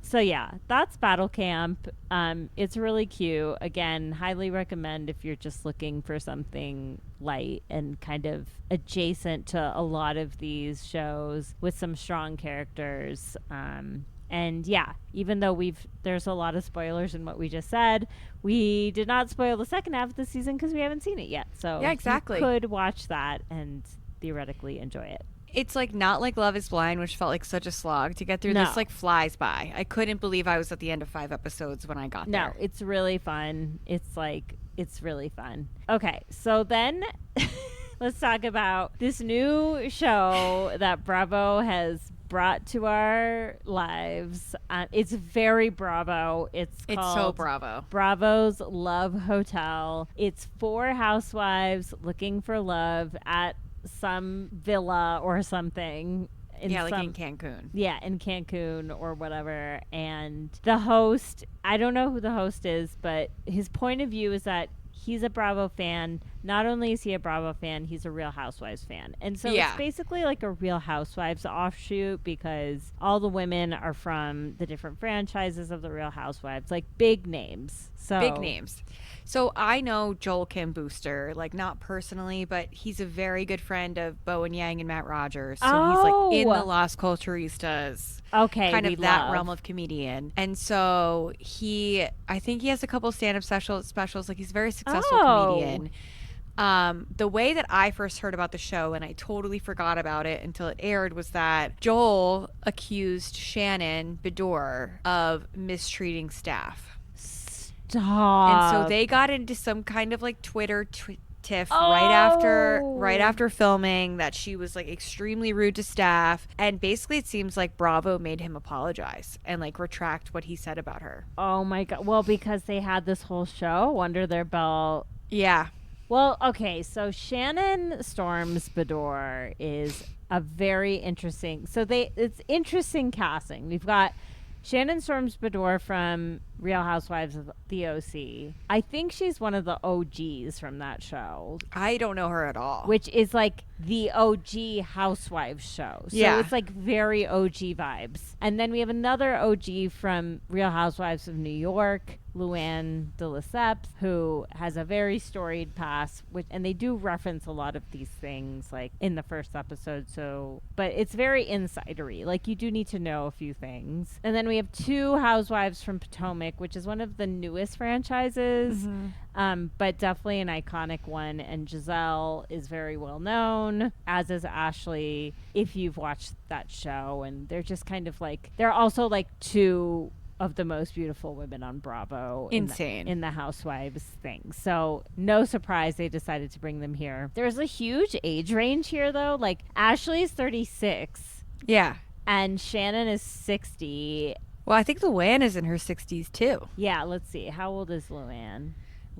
So yeah, that's Battle Camp. It's really cute. Again, highly recommend if you're just looking for something light and kind of adjacent to a lot of these shows with some strong characters. And yeah, even though there's a lot of spoilers in what we just said, we did not spoil the second half of the season because we haven't seen it yet. So yeah, exactly. You could watch that and theoretically enjoy it. It's like not like Love is Blind, which felt like such a slog to get through. No. This like flies by. I couldn't believe I was at the end of 5 episodes when I got there. No, it's really fun. It's really fun. Okay, so then let's talk about this new show that Bravo has brought to our lives. It's very Bravo. It's called so Bravo. Bravo's Love Hotel. It's 4 housewives looking for love at some villa or something. In Cancun. Yeah, in Cancun or whatever. And the host, I don't know who the host is, but his point of view is that he's a Bravo fan. Not only is he a Bravo fan, he's a Real Housewives fan. And so it's basically like a Real Housewives offshoot because all the women are from the different franchises of the Real Housewives, like big names. Big names. So I know Joel Kim Booster, like not personally, but he's a very good friend of Bowen Yang and Matt Rogers. So he's like in the Las Culturistas. Okay, kind of that realm of comedian. And so I think he has a couple stand-up specials. Like he's a very successful comedian. The way that I first heard about the show, and I totally forgot about it until it aired, was that Joel accused Shannon Bedore of mistreating staff. Stop. And so they got into some kind of like Twitter tiff right after filming that she was like extremely rude to staff, and basically it seems like Bravo made him apologize and like retract what he said about her. Oh my god. Well, because they had this whole show under their belt. Yeah. Well, okay, so Shannon Storms Bedore is a very interesting. So it's interesting casting. We've got Shannon Storms Bedore from Real Housewives of the OC. I think she's one of the OGs from that show. I don't know her at all. Which is like the OG Housewives show. So it's like very OG vibes. And then we have another OG from Real Housewives of New York, Luann de Lesseps, who has a very storied past, and they do reference a lot of these things like in the first episode. But it's very insidery. Like you do need to know a few things. And then we have 2 housewives from Potomac, which is one of the newest franchises, but definitely an iconic one. And Giselle is very well known, as is Ashley, if you've watched that show. And they're just kind of like, they're also like 2 of the most beautiful women on Bravo. Insane. In the Housewives thing. So no surprise they decided to bring them here. There's a huge age range here, though. Like, Ashley's 36. Yeah. And Shannon is 60. Well, I think Luann is in her 60s, too. Yeah, let's see. How old is Luann?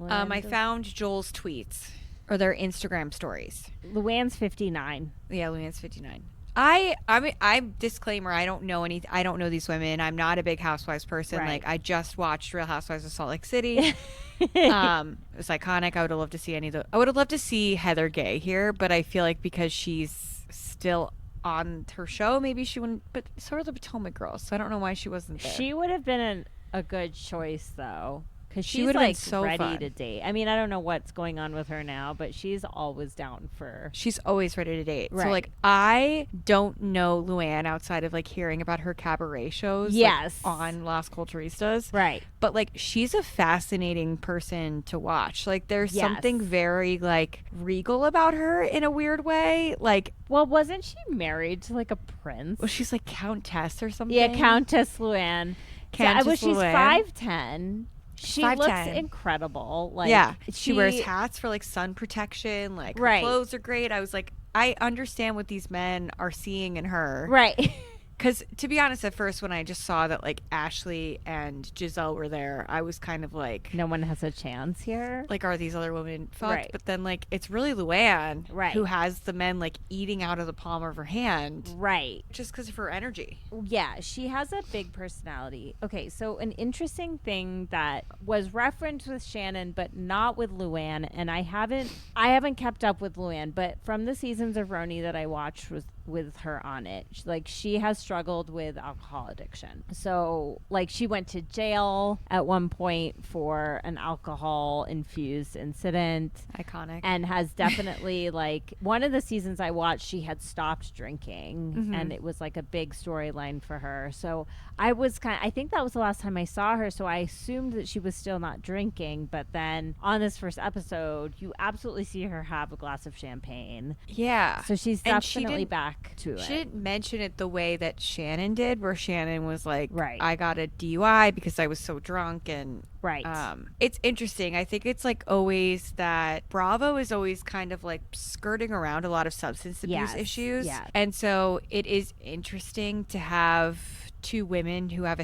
I found Joel's tweets, or their Instagram stories. Luann's 59. Yeah, Luann's 59. I'm disclaimer. I don't know I don't know these women. I'm not a big Housewives person. Right. Like, I just watched Real Housewives of Salt Lake City. It was iconic. I would have loved to see I would have loved to see Heather Gay here, but I feel like because she's still on her show, maybe she wouldn't. But sort of the Potomac girls, so I don't know why she wasn't there. She would have been a good choice, though. Because She she's would've been like so ready fun. to date. I mean, I don't know what's going on with her now, but she's always down for. She's always ready to date. Right. So, like, I don't know Luann outside of, like, hearing about her cabaret shows. Yes. Like, on Las Culturistas. Right. But, like, she's a fascinating person to watch. Like, there's Yes. something very, like, regal about her in a weird way. Like, Well, wasn't she married to like a prince? well, she's, like, Countess or something. Yeah, Countess Luann. Countess She's Luann. 5'10". She 5'10". looks incredible. Like, yeah. She wears hats for, like, sun protection. Like, her Right. clothes are great. I was like, I understand what these men are seeing in her. Right. Because, to be honest, at first, when I just saw that, like, Ashley and Giselle were there, I was kind of like, No one has a chance here. like, are these other women fucked? Right. But then, like, it's really Luann Right. who has the men, like, eating out of the palm of her hand Right. just because of her energy. Yeah, she has a big personality. Okay, so an interesting thing that was referenced with Shannon but not with Luann, and I haven't kept up with Luann, but from the seasons of Roni that I watched with her on it, she has struggled with alcohol addiction. So, like, she went to jail at one point for an alcohol infused incident. Iconic. And has definitely, like, one of the seasons I watched, she had stopped drinking, and it was like a big storyline for her. So I think that was the last time I saw her, so I assumed that she was still not drinking. But then on this first episode, you absolutely see her have a glass of champagne. Yeah. So she's And she definitely didn't- back to it. She didn't mention it the way that Shannon did, where Shannon was like, Right. I got a DUI because I was so drunk. And Right. it's interesting. I think it's like always that Bravo is always kind of like skirting around a lot of substance abuse Yes, issues. yes. And so it is interesting to have two women who have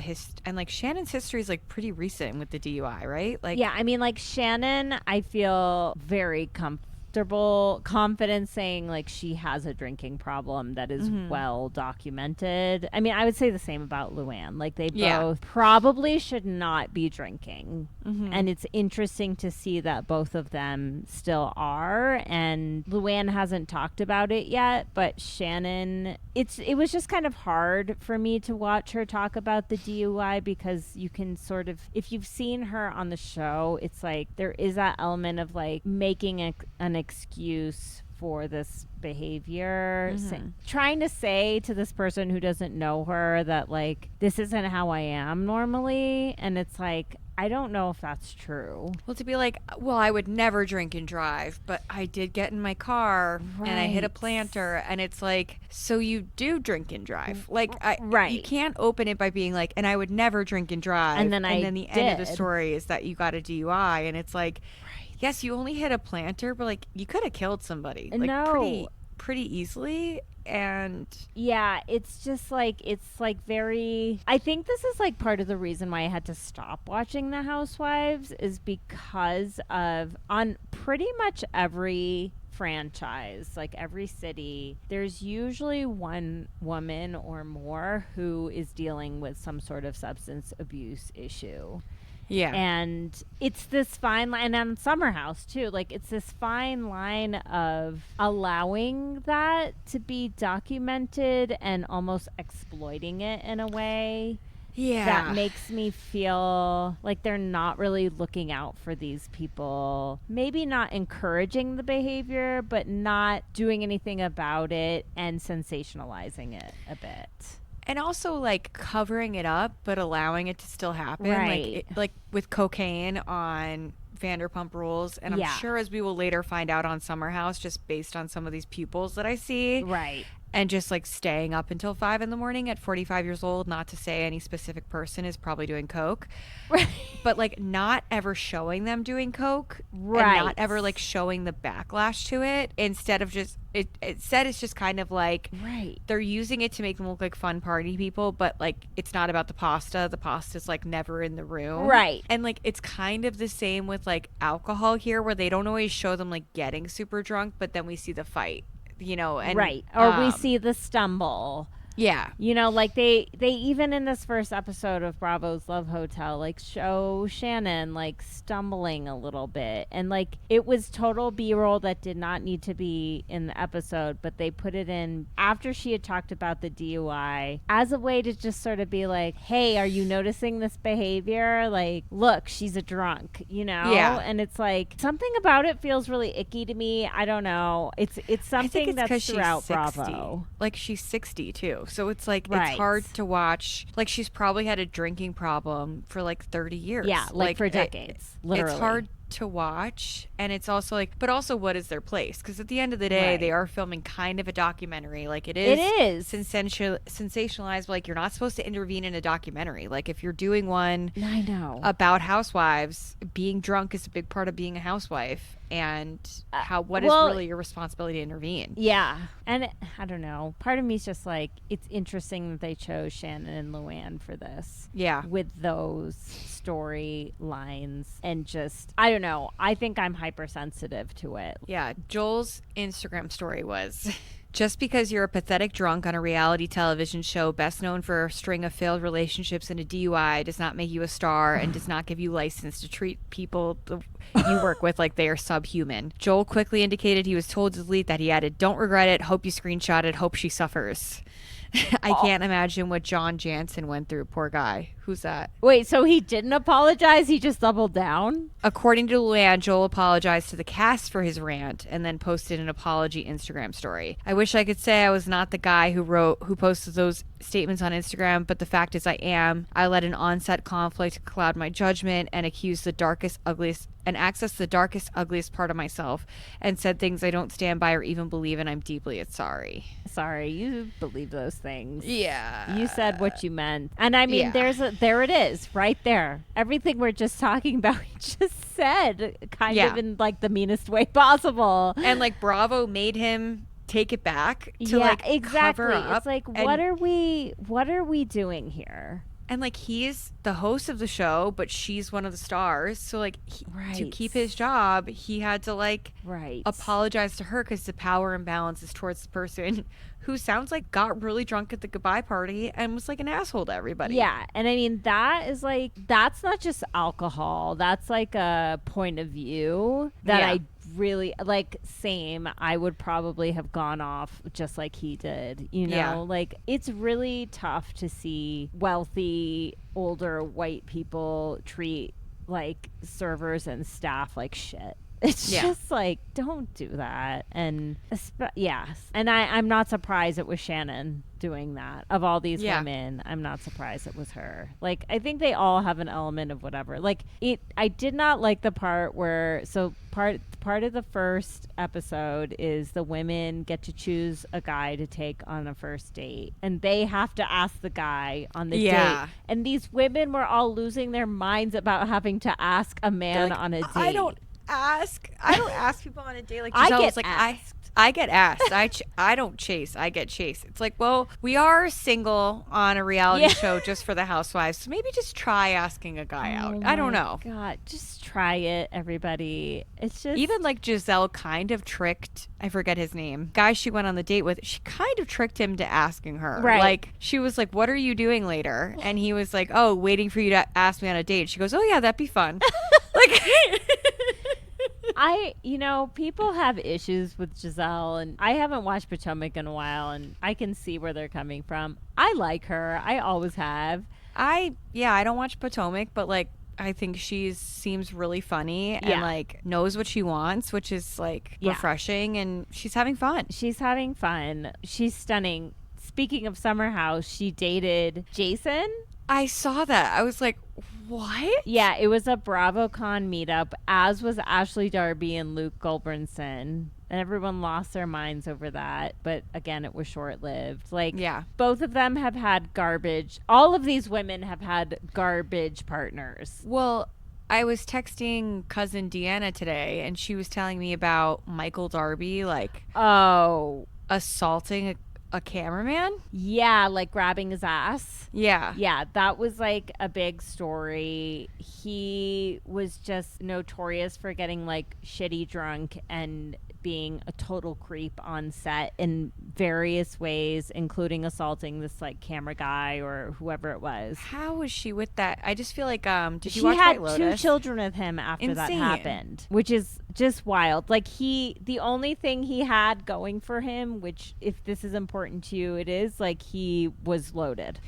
and like Shannon's history is like pretty recent with the DUI, right? Like, Yeah, I mean, like, Shannon, I feel very confident saying, like, she has a drinking problem that is well documented. I mean, I would say the same about Luann. Like, they both probably should not be drinking. And it's interesting to see that both of them still are. And Luann hasn't talked about it yet, but Shannon, it was just kind of hard for me to watch her talk about the DUI, because you can sort of, if you've seen her on the show, it's like there is that element of like making an excuse for this behavior, trying to say to this person who doesn't know her that, like, this isn't how I am normally. And it's like, I don't know if that's true. well, to be like, well, I would never drink and drive, but I did get in my car and I hit a Right. planter. And it's like, so you do drink and drive. Like, Right. you can't open it by being like, and I would never drink and drive. And then the end of the did. story is that you got a DUI. And it's like, yes, you only hit a planter, but like, you could have killed somebody. Like, No. pretty easily. And Yeah, it's just like, it's like very, I think this is like part of the reason why I had to stop watching The Housewives, is because of, on pretty much every franchise, like every city, there's usually one woman or more who is dealing with some sort of substance abuse issue. yeah. And it's this fine line, and on Summer House too, like, it's this fine line of allowing that to be documented and almost exploiting it in a way that makes me feel like they're not really looking out for these people. Maybe not encouraging the behavior, but not doing anything about it and sensationalizing it a bit. And also, like, covering it up, but allowing it to still happen. Right. Like with cocaine on Vanderpump Rules. And I'm Yeah. sure, as we will later find out on Summer House, just based on some of these pupils that I see. Right. and just like staying up until 5 in the morning at 45 years old. Not to say any specific person is probably doing coke, Right. but like not ever showing them doing coke, Right. and not ever like showing the backlash to it. Instead of just it said it's just kind of like Right. they're using it to make them look like fun party people, but like it's not about the pasta. The pasta's like never in the room. Right. And like it's kind of the same with like alcohol here, where they don't always show them like getting super drunk, but then we see the fight, you know, and right. Or we see the stumble. Yeah. You know, like they even in this first episode of Bravo's Love Hotel, like show Shannon like stumbling a little bit. And like it was total B-roll that did not need to be in the episode, but they put it in after she had talked about the DUI as a way to just sort of be like, hey, are you noticing this behavior? Like, look, she's a drunk, you know? Yeah. And it's like something about it feels really icky to me. I don't know. It's something that's throughout Bravo. Like she's 60 too. So it's like Right. it's hard to watch. Like she's probably had a drinking problem for like 30 years. Yeah, like for decades, literally. It's hard to watch, and it's also like, but also what is their place? Because at the end of the day, Right. they are filming kind of a documentary. Like it It is is. sensationalized, but like you're not supposed to intervene in a documentary. Like if you're doing one I know. about housewives, being drunk is a big part of being a housewife, and what is really your responsibility to intervene? Yeah. And I don't know. Part of me is just like, it's interesting that they chose Shannon and Luann for this. Yeah. With those storylines and just, I don't know. I think I'm hypersensitive to it. Yeah, Joel's Instagram story was just because you're a pathetic drunk on a reality television show best known for a string of failed relationships and a DUI does not make you a star and does not give you license to treat people you work with like they are subhuman. Joel quickly indicated he was told to delete that. He added, "Don't regret it. Hope you screenshot it. Hope she suffers." I can't imagine what John Jansen went through. Poor guy. Who's that? Wait, so he didn't apologize? He just doubled down? According to Luann, Joel apologized to the cast for his rant and then posted an apology Instagram story. "I wish I could say I was not the guy who posted those statements on Instagram, but the fact is I am. I let an on-set conflict cloud my judgment and accuse the darkest, ugliest, and access the darkest, ugliest part of myself and said things I don't stand by or even believe, and I'm deeply sorry." Sorry, you believe those things. Yeah. You said what you meant. And I mean, there it is, right there. Everything we're just talking about, he just said kind of in like the meanest way possible. And like Bravo made him take it back to exactly. cover up. It's like, what are we doing here? And like he's the host of the show, but she's one of the stars. So like to keep his job, he had to like apologize to her because the power imbalance is towards the person who sounds like got really drunk at the goodbye party and was like an asshole to everybody. Yeah. And I mean, that is like, that's not just alcohol. That's like a point of view that I really like. Same, I would probably have gone off just like he did, you know. Like it's really tough to see wealthy older white people treat like servers and staff like shit. It's just like, don't do that. And and I'm not surprised it was Shannon doing that. Of all these women, I'm not surprised it was her. Like, I think they all have an element of whatever. Like, I did not like the part where, so part of the first episode is the women get to choose a guy to take on a first date, and they have to ask the guy on the date. And these women were all losing their minds about having to ask a man on a date. I don't ask people on a date. Like Giselle was like, I get asked. I don't chase. I get chased. It's like, well, we are single on a reality show just for the housewives. So maybe just try asking a guy out. I don't know. God, just try it, everybody. It's just even like Giselle kind of tricked. I forget his name. Guy she went on the date with. She kind of tricked him to asking her. Right. Like she was like, "What are you doing later?" And he was like, "Oh, waiting for you to ask me on a date." She goes, "Oh yeah, that'd be fun." Like. People have issues with Giselle, and I haven't watched Potomac in a while, and I can see where they're coming from. I like her. I always have. I don't watch Potomac, but like I think she seems really funny and like knows what she wants, which is like refreshing, and she's having fun. She's having fun. She's stunning. Speaking of Summer House, she dated Jason. I saw that. I was like, what? Yeah, it was a BravoCon meetup, as was Ashley Darby and Luke Gulbranson. and everyone lost their minds over that. But again, it was short-lived. Like, Yeah. both of them have had garbage. All of these women have had garbage partners. Well, I was texting cousin Deanna today, and she was telling me about Michael Darby, like, assaulting a cameraman. Yeah, like grabbing his ass. Yeah. Yeah, that was like a big story. He was just notorious for getting like shitty drunk and being a total creep on set in various ways, including assaulting this like camera guy or whoever it was. How was she with that? I just feel like did you She watch had White 2 Lotus? children with him after that happened, which is just wild. Like the only thing he had going for him, which if this is important to you, it is like he was loaded.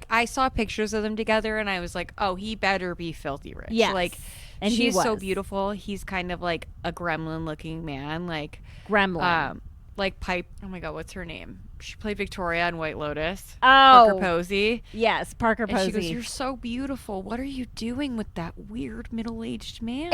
I saw pictures of them together and I was like, oh, he better be filthy rich. Yes. Like, and she's so was. Beautiful. He's kind of like a gremlin looking man. Like Gremlin. Like Pipe. Oh my God, what's her name? She played Victoria on White Lotus. Oh. Parker Posey. Yes, Parker Posey. And she goes, you're so beautiful. What are you doing with that weird middle-aged man?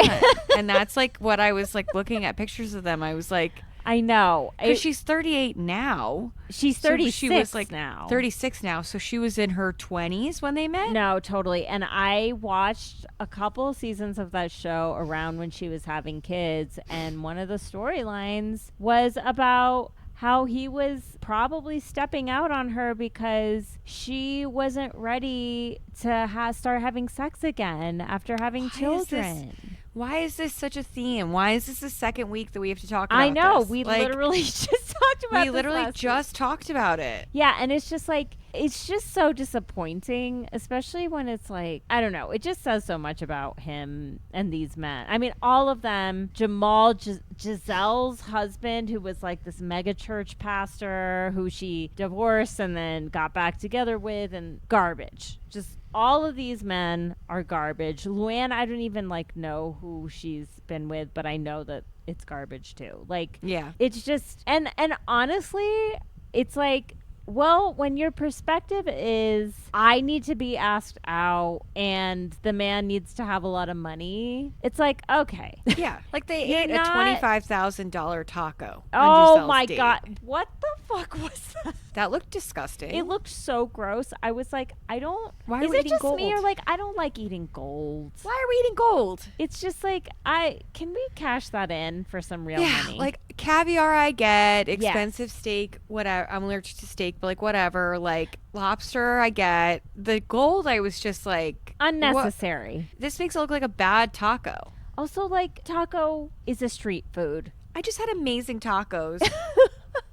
And that's like what I was like looking at pictures of them. I was like, I know. Because she's 38 now. She's 36 so she was like now. 36 now. So she was in her 20s when they met? No, totally. And I watched a couple seasons of that show around when she was having kids. And one of the storylines was about how he was probably stepping out on her because she wasn't ready to start having sex again after having children. Why is this such a theme? Why is this the second week that we have to talk about I know. this? We literally just talked about it. We literally just talked about it. Yeah, and it's just like, it's just so disappointing, especially when it's like, I don't know, it just says so much about him and these men. I mean, all of them. Jamal, Giselle's husband, who was like this mega church pastor who she divorced and then got back together with, and garbage. Just all of these men are garbage. Luann, I don't even like know who she's been with, but I know that it's garbage too. Like, yeah, it's just, and honestly, it's like, well, when your perspective is, I need to be asked out and the man needs to have a lot of money, it's like, okay. Yeah. Like they ate a $25,000 taco. Oh my God. What the fuck was that? That looked disgusting. It looked so gross. I was like, I don't. Why are is we it eating just gold? me or like I don't like eating gold? Why are we eating gold? It's just like can we cash that in for some real money? Like caviar I get, expensive steak, whatever. I'm allergic to steak, but like whatever. Like lobster I get. The gold I was just like unnecessary. This makes it look like a bad taco. Also, like, taco is a street food. I just had amazing tacos.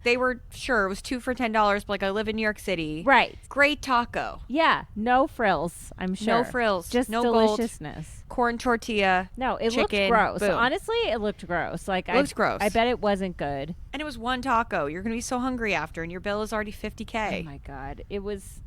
They were, sure, it was 2 for $10, but like I live in New York City. Right. Great taco. Yeah. No frills, I'm sure. No frills. Just no deliciousness. Gold, corn tortilla. No, it chicken, looked gross. boom. Honestly, it looked gross. Like, it looked gross. I bet it wasn't good. And it was one taco. You're going to be so hungry after, and your bill is already $50K. Oh my God. It was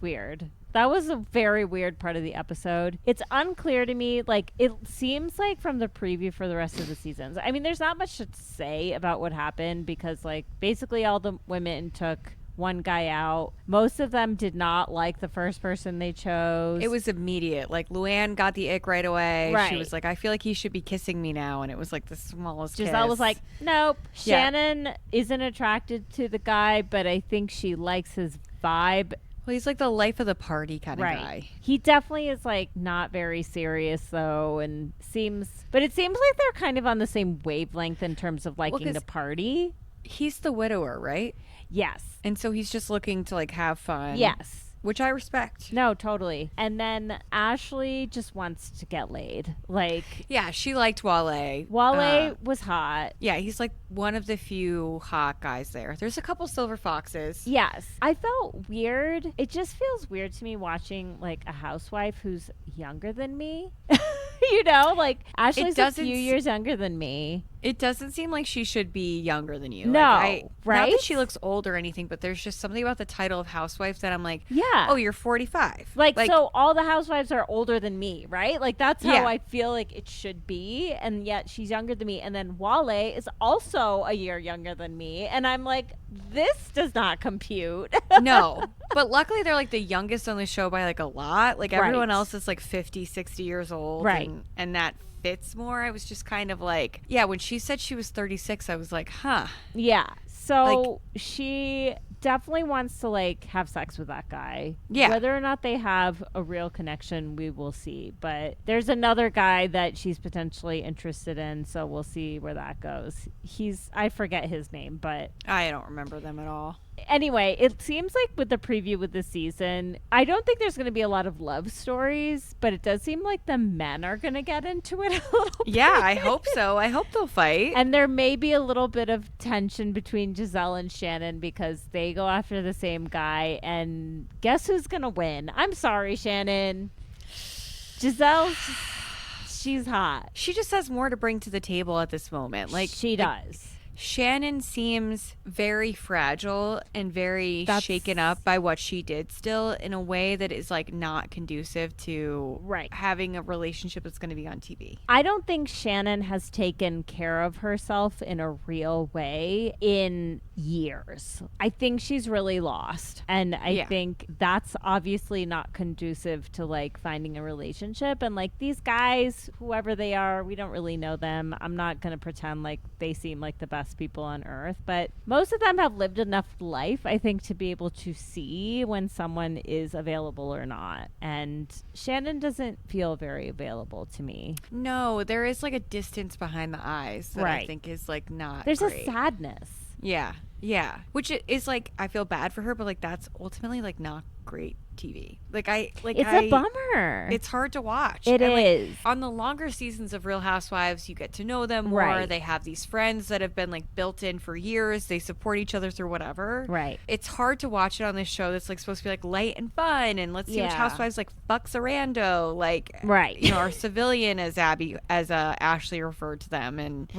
weird. That was a very weird part of the episode. It's unclear to me. Like, it seems like from the preview for the rest of the seasons. I mean, there's not much to say about what happened because, like, basically all the women took one guy out. Most of them did not like the first person they chose. It was immediate. Like, Luann got the ick right away. Right. She was like, I feel like he should be kissing me now. And it was like the smallest Giselle kiss. was like, nope. Yeah. Shannon isn't attracted to the guy, but I think she likes his vibe. Well, he's like the life of the party kind of guy. He definitely is like not very serious though, and it seems like they're kind of on the same wavelength in terms of liking to party. He's the widower, right? Yes. And so he's just looking to like have fun. Yes. Which I respect. No, totally. And then Ashley just wants to get laid. Like, yeah, she liked Wale. Wale was hot. Yeah, he's like one of the few hot guys there. There's a couple silver foxes. Yes. I felt weird. It just feels weird to me watching like a housewife who's younger than me. You know, like Ashley's a few years younger than me. It doesn't seem like she should be younger than you. No, right? Not that she right? looks old or anything, but there's just something about the title of housewife that I'm like, Yeah. oh, you're 45. Like so all the housewives are older than me, right? Like that's how Yeah. I feel like it should be, and yet she's younger than me. And then Wale is also a year younger than me, and I'm like, this does not compute. No, But luckily they're like the youngest on the show by like a lot. Like everyone else is like 50, 60 years old. Right. And that fits more. I was just kind of like, yeah, when she said she was 36, I was like, huh. Yeah. So she definitely wants to like have sex with that guy. Yeah. Whether or not they have a real connection, we will see. But there's another guy that she's potentially interested in, so we'll see where that goes. I forget his name, but I don't remember them at all. Anyway, it seems like with the preview with this season, I don't think there's going to be a lot of love stories, but it does seem like the men are going to get into it a little bit. Yeah, I hope so. I hope they'll fight. And there may be a little bit of tension between Giselle and Shannon because they go after the same guy. And guess who's going to win? I'm sorry, Shannon. Giselle, she's hot. She just has more to bring to the table at this moment. Like she does. Shannon seems very fragile and very shaken up by what she did still in a way that is like not conducive to having a relationship that's going to be on TV. I don't think Shannon has taken care of herself in a real way in years. I think she's really lost. And I think that's obviously not conducive to like finding a relationship. And like these guys, whoever they are, we don't really know them. I'm not going to pretend like they seem like the best people on earth, but most of them have lived enough life, I think, to be able to see when someone is available or not. And Shannon doesn't feel very available to me. No, there is like a distance behind the eyes that I think is like not There's great. A sadness. Yeah. Which is like, I feel bad for her, but like that's ultimately like not great TV. It's a bummer. It's hard to watch. It is. Like, on the longer seasons of Real Housewives, you get to know them more. Right. They have these friends that have been like built in for years. They support each other through whatever. Right. It's hard to watch it on this show that's like supposed to be like light and fun and let's see which housewives like fucks a rando, like our civilian as Ashley referred to them, and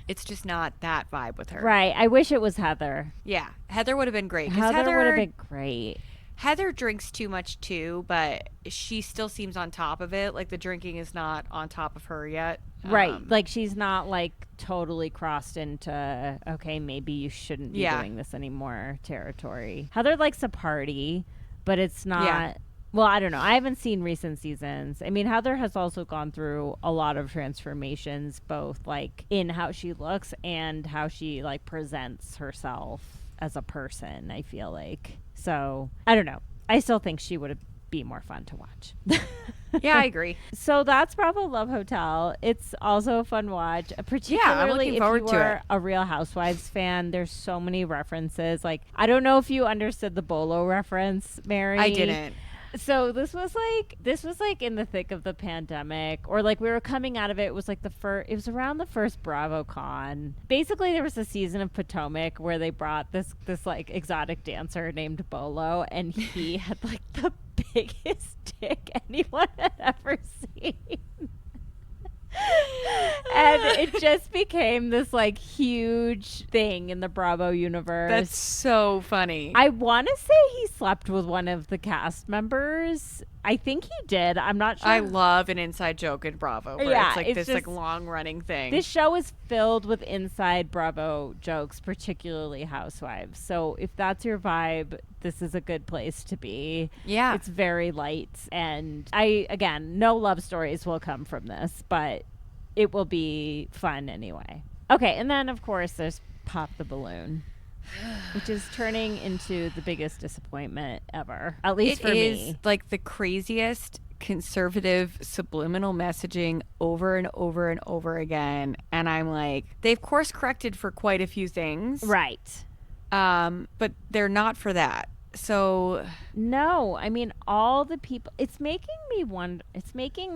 it's just not that vibe with her. Right. I wish it was Heather. Yeah, Heather would have been great. Heather would have been great. Heather drinks too much too, but she still seems on top of it. Like the drinking is not on top of her yet. Right. Like she's not like totally crossed into, okay, maybe you shouldn't be doing this anymore territory. Heather likes a party, but it's not. Yeah. Well, I don't know. I haven't seen recent seasons. I mean, Heather has also gone through a lot of transformations, both like in how she looks and how she like presents herself as a person, I feel like. So, I don't know. I still think she would be more fun to watch. Yeah, I agree. So that's Bravo Love Hotel. It's also a fun watch, particularly I'm looking forward if you to are it. A Real Housewives fan. There's so many references. Like, I don't know if you understood the Bolo reference, Mary. I didn't. So this was like in the thick of the pandemic, or like we were coming out of it. It was like it was around the first BravoCon. Basically, there was a season of Potomac where they brought this like exotic dancer named Bolo, and he had like the biggest dick anyone had ever seen. And it just became this like huge thing in the Bravo universe. That's so funny. I want to say he slept with one of the cast members. I think he did. I'm not sure. I love an inside joke in Bravo. Where Yeah, it's like it's this just, like long running thing. This show is filled with inside Bravo jokes, particularly Housewives. So if that's your vibe, this is a good place to be. Yeah. It's very light. And again, no love stories will come from this, but it will be fun anyway. Okay, and then of course there's Pop the Balloon, which is turning into the biggest disappointment ever, at least for me. It is like the craziest conservative subliminal messaging over and over and over again. And I'm like, they've course corrected for quite a few things. Right. But they're not for that. So no, I mean, all the people, it's making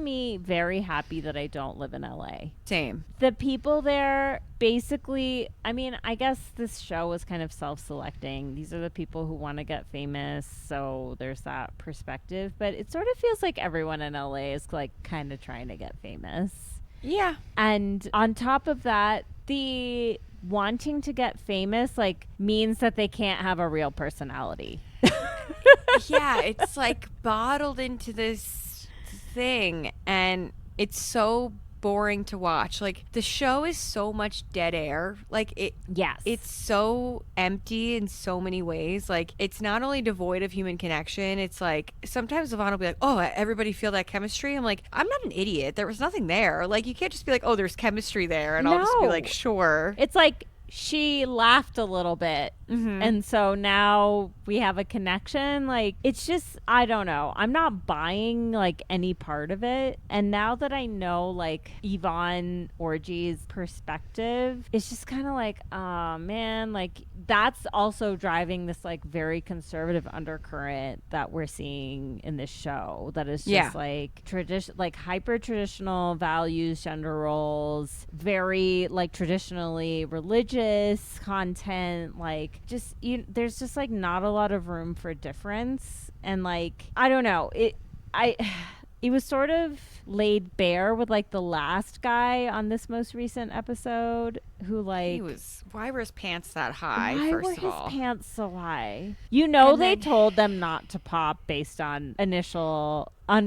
me very happy that I don't live in LA. Same. The people there basically, I mean, I guess this show was kind of self-selecting. These are the people who want to get famous, so there's that perspective, but it sort of feels like everyone in LA is like kind of trying to get famous. Yeah. And on top of that, the wanting to get famous like means that they can't have a real personality. Yeah, it's like bottled into this thing, and it's so boring to watch. Like, the show is so much dead air. Like, it's so empty in so many ways. Like, it's not only devoid of human connection, it's like sometimes Yvonne will be like, oh, everybody feel that chemistry. I'm like, I'm not an idiot. There was nothing there. Like, you can't just be like, oh, there's chemistry there, and I'll just be like, sure. It's like she laughed a little bit, and so now we have a connection. Like, it's just, I don't know, I'm not buying like any part of it. And now that I know like Yvonne Orgy's perspective, it's just kind of like, oh man, like that's also driving this like very conservative undercurrent that we're seeing in this show, that is just like tradition, like hyper traditional values, gender roles, very like traditionally religious content, like just there's just like not a lot of room for difference. And like, I don't know, it was sort of laid bare with like the last guy on this most recent episode, who like, why were his pants that high? Why first were of his all, pants so high? They told them not to pop based on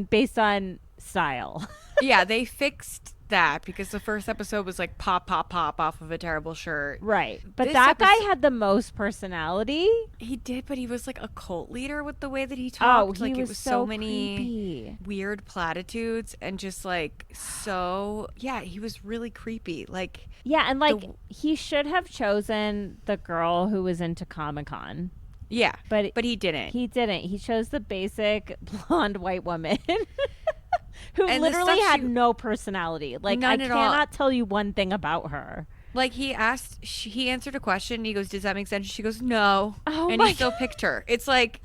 based on style. Yeah, they fixed that because the first episode was like pop off of a terrible shirt. Right. But that guy had the most personality. He did, but he was like a cult leader with the way that he talked. Oh, like, it was so many creepy. Weird platitudes and just like he was really creepy. Like, yeah, and like he should have chosen the girl who was into Comic-Con. Yeah, but he didn't. He chose the bbasic blonde white woman. Who and literally had no personality. Like, I cannot tell you one thing about her. Like, he answered a question, and he goes, does that make sense? She goes, no. Oh, and he still picked her. It's like...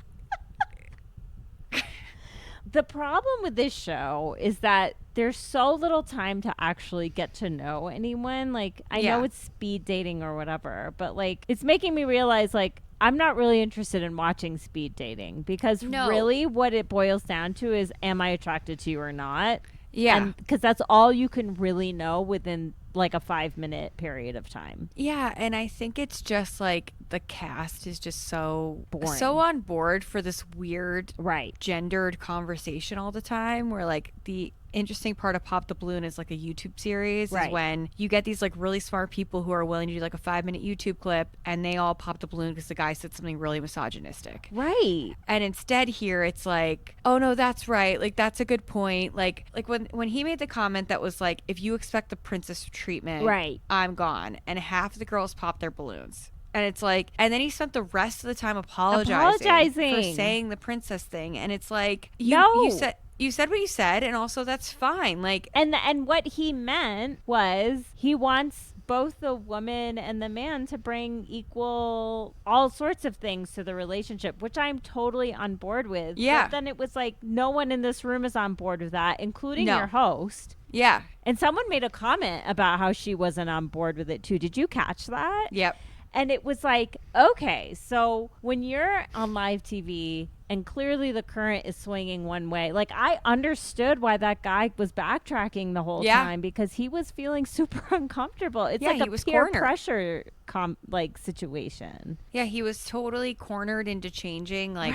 The problem with this show is that there's so little time to actually get to know anyone. Like, I know it's speed dating or whatever, but, like, it's making me realize, like, I'm not really interested in watching speed dating, because really what it boils down to is, am I attracted to you or not? Yeah. Because that's all you can really know within like a 5-minute period of time. Yeah, and I think it's just like the cast is just so boring, so on board for this weird right gendered conversation all the time, where like the interesting part of Pop the Balloon is like a YouTube series, is when you get these like really smart people who are willing to do like a 5-minute YouTube clip, and they all pop the balloon because the guy said something really misogynistic. Right. And instead here it's like, oh no, that's right, like that's a good point. Like when he made the comment that was like, if you expect the princess treatment, right, I'm gone, and half the girls pop their balloons. And it's like, and then he spent the rest of the time apologizing for saying the princess thing. And it's like, you said what you said, and also that's fine. Like, and what he meant was he wants both the woman and the man to bring equal all sorts of things to the relationship, which I'm totally on board with. Yeah. But then it was like, no one in this room is on board with that, including your host. Yeah. And someone made a comment about how she wasn't on board with it too. Did you catch that? Yep. And it was like, okay, so when you're on live TV and clearly the current is swinging one way, like, I understood why that guy was backtracking the whole time, because he was feeling super uncomfortable. It's like a peer pressure situation. Yeah, he was totally cornered into changing like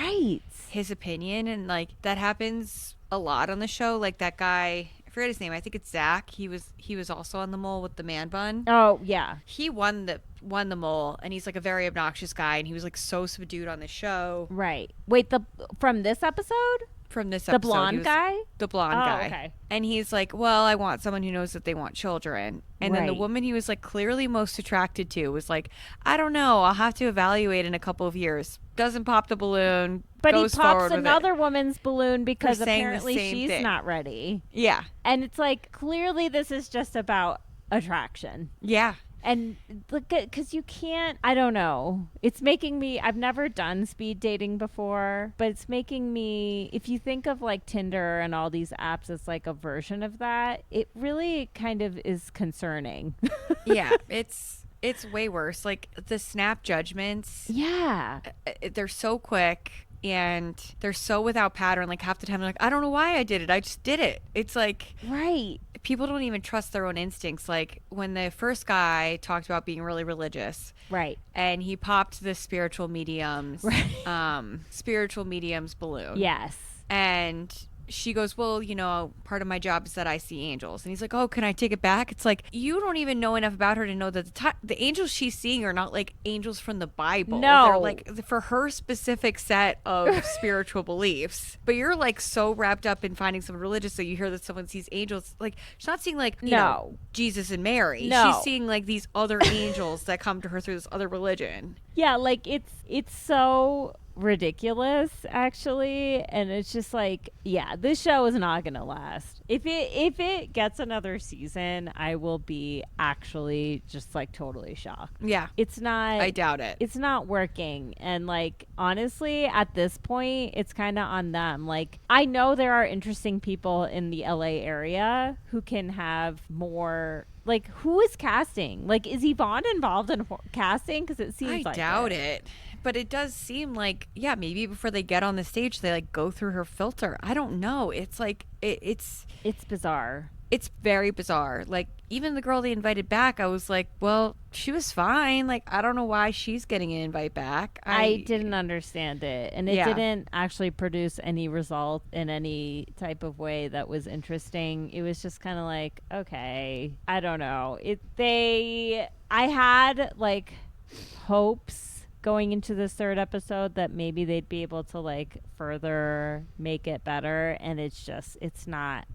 his opinion, and like that happens a lot on the show. Like that guy, I forget his name, I think it's Zach. He was also on the mole with the man bun. Oh yeah, he won the mole, and he's like a very obnoxious guy, and he was like so subdued on the show. Right. Wait, from this episode? From this episode, the blonde guy? The blonde guy. Okay. And he's like, well, I want someone who knows that they want children. And then the woman he was like clearly most attracted to was like, I don't know, I'll have to evaluate in a couple of years. Doesn't pop the balloon. But goes he pops forward another woman's balloon because saying apparently the same she's thing. not ready. Yeah. And it's like, clearly this is just about attraction. Yeah. And because you can't, I don't know. It's making me, I've never done speed dating before, but it's making me, if you think of like Tinder and all these apps as like a version of that, it really kind of is concerning. Yeah, it's way worse. Like the snap judgments. Yeah. They're so quick. And they're so without pattern. Like half the time they're like, I don't know why I did it. I just did it. It's like, right. People don't even trust their own instincts. Like when the first guy talked about being really religious. Right. And he popped the spiritual mediums balloon. Yes. And she goes, well, part of my job is that I see angels. And he's like, oh, can I take it back? It's like, you don't even know enough about her to know that the angels she's seeing are not like angels from the Bible. No. They're like for her specific set of spiritual beliefs. But you're like so wrapped up in finding someone religious, so you hear that someone sees angels. Like, she's not seeing like, Jesus and Mary. No. She's seeing like these other angels that come to her through this other religion. Yeah, like it's so ridiculous, actually, and it's just like, yeah, this show is not gonna last. If it gets another season, I will be actually just like totally shocked. Yeah, it's not. I doubt it. It's not working, and like honestly, at this point, it's kind of on them. Like, I know there are interesting people in the LA area who can have more. Like, who is casting? Like, is Yvonne involved in casting? Because it seems like I doubt it. But it does seem like, yeah, maybe before they get on the stage, they like go through her filter. I don't know. It's like, it's bizarre. It's very bizarre. Like, even the girl they invited back, I was like, well, she was fine. Like, I don't know why she's getting an invite back. I didn't understand it. And it didn't actually produce any result in any type of way that was interesting. It was just kind of like, okay, I don't know. I had like hopes going into this third episode that maybe they'd be able to like further make it better, and it's not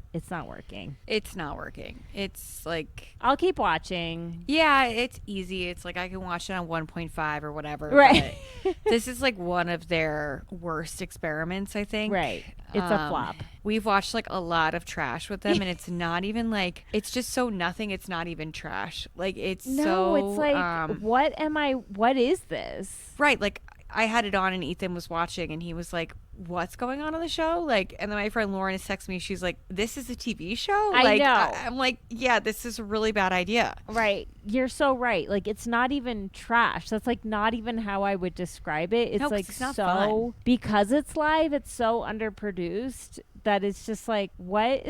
working. It's not working. It's like, I'll keep watching. Yeah, it's easy. It's like I can watch it on 1.5 or whatever. Right. But this is like one of their worst experiments, I think. Right. It's a flop. We've watched like a lot of trash with them, and it's not even like, it's just so nothing. It's not even trash. Like, it's it's like, what is this? Right. Like, I had it on and Ethan was watching and he was like, what's going on the show? Like, and then my friend Lauren is texting me. She's like, this is a TV show? I know. I'm like, yeah, this is a really bad idea. Right. You're so right. Like, it's not even trash. That's like not even how I would describe it. It's like, it's not so fun. Because it's live, it's so underproduced that it's just like, why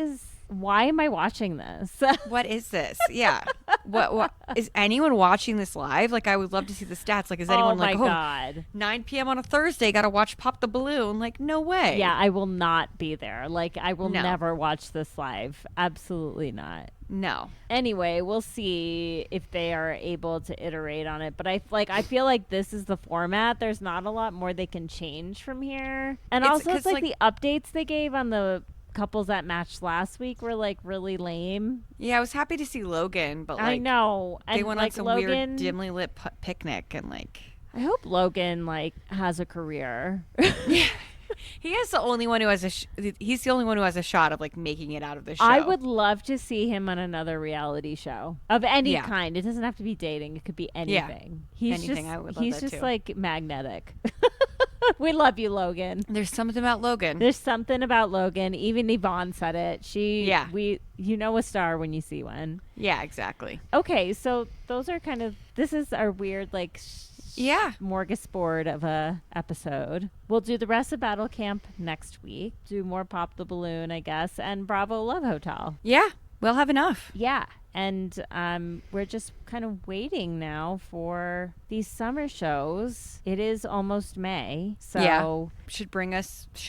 am I watching this? What is this? Yeah. What is anyone watching this live? Like, I would love to see the stats. Like, is anyone God. 9 p.m. on a Thursday, got to watch Pop the Balloon? Like, no way. Yeah, I will not be there. Like, I will never watch this live. Absolutely not. No. Anyway, we'll see if they are able to iterate on it. But I feel like this is the format. There's not a lot more they can change from here. And also, it's like the updates they gave on the couples that matched last week were like really lame. Yeah, I was happy to see Logan, but like, I know they went on some weird dimly lit picnic, and like, I hope Logan like has a career. Yeah. He is the only one who has he's the only one who has a shot of like making it out of the show. I would love to see him on another reality show of any kind. It doesn't have to be dating. It could be anything. Yeah. I would love he's that just too. Like magnetic. We love you, Logan. There's something about Logan. Even Yvonne said it. You know a star when you see one. Yeah, exactly. Okay, so those are this is our weird like smorgasbord of a episode. We'll do the rest of Battle Camp next week. Do more Pop the Balloon, I guess, and Bravo Love Hotel. Yeah, we'll have enough. Yeah. And we're just kind of waiting now for these summer shows. It is almost May, so should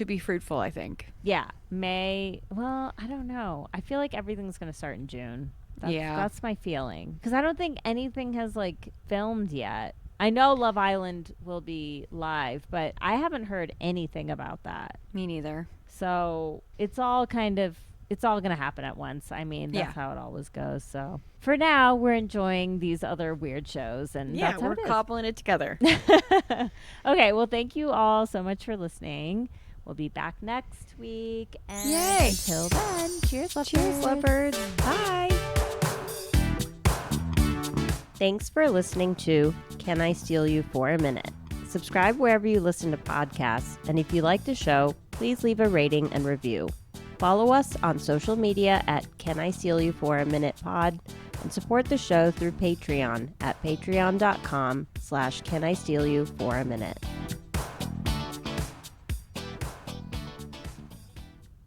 be fruitful, I think. Yeah, May. Well, I don't know. I feel like everything's going to start in June. That's my feeling, because I don't think anything has like filmed yet. I know Love Island will be live, but I haven't heard anything about that. Me neither. So it's all going to happen at once. I mean, that's how it always goes. So for now, we're enjoying these other weird shows, and that's how we're cobbling it together. Okay, well, thank you all so much for listening. We'll be back next week. And until then, cheers, lovebirds. Cheers, lovebirds. Bye. Thanks for listening to Can I Steal You for a Minute? Subscribe wherever you listen to podcasts, and if you like the show, please leave a rating and review. Follow us on social media at Can I Steal You for a Minute Pod, and support the show through Patreon at patreon.com/Can I Steal You for a Minute.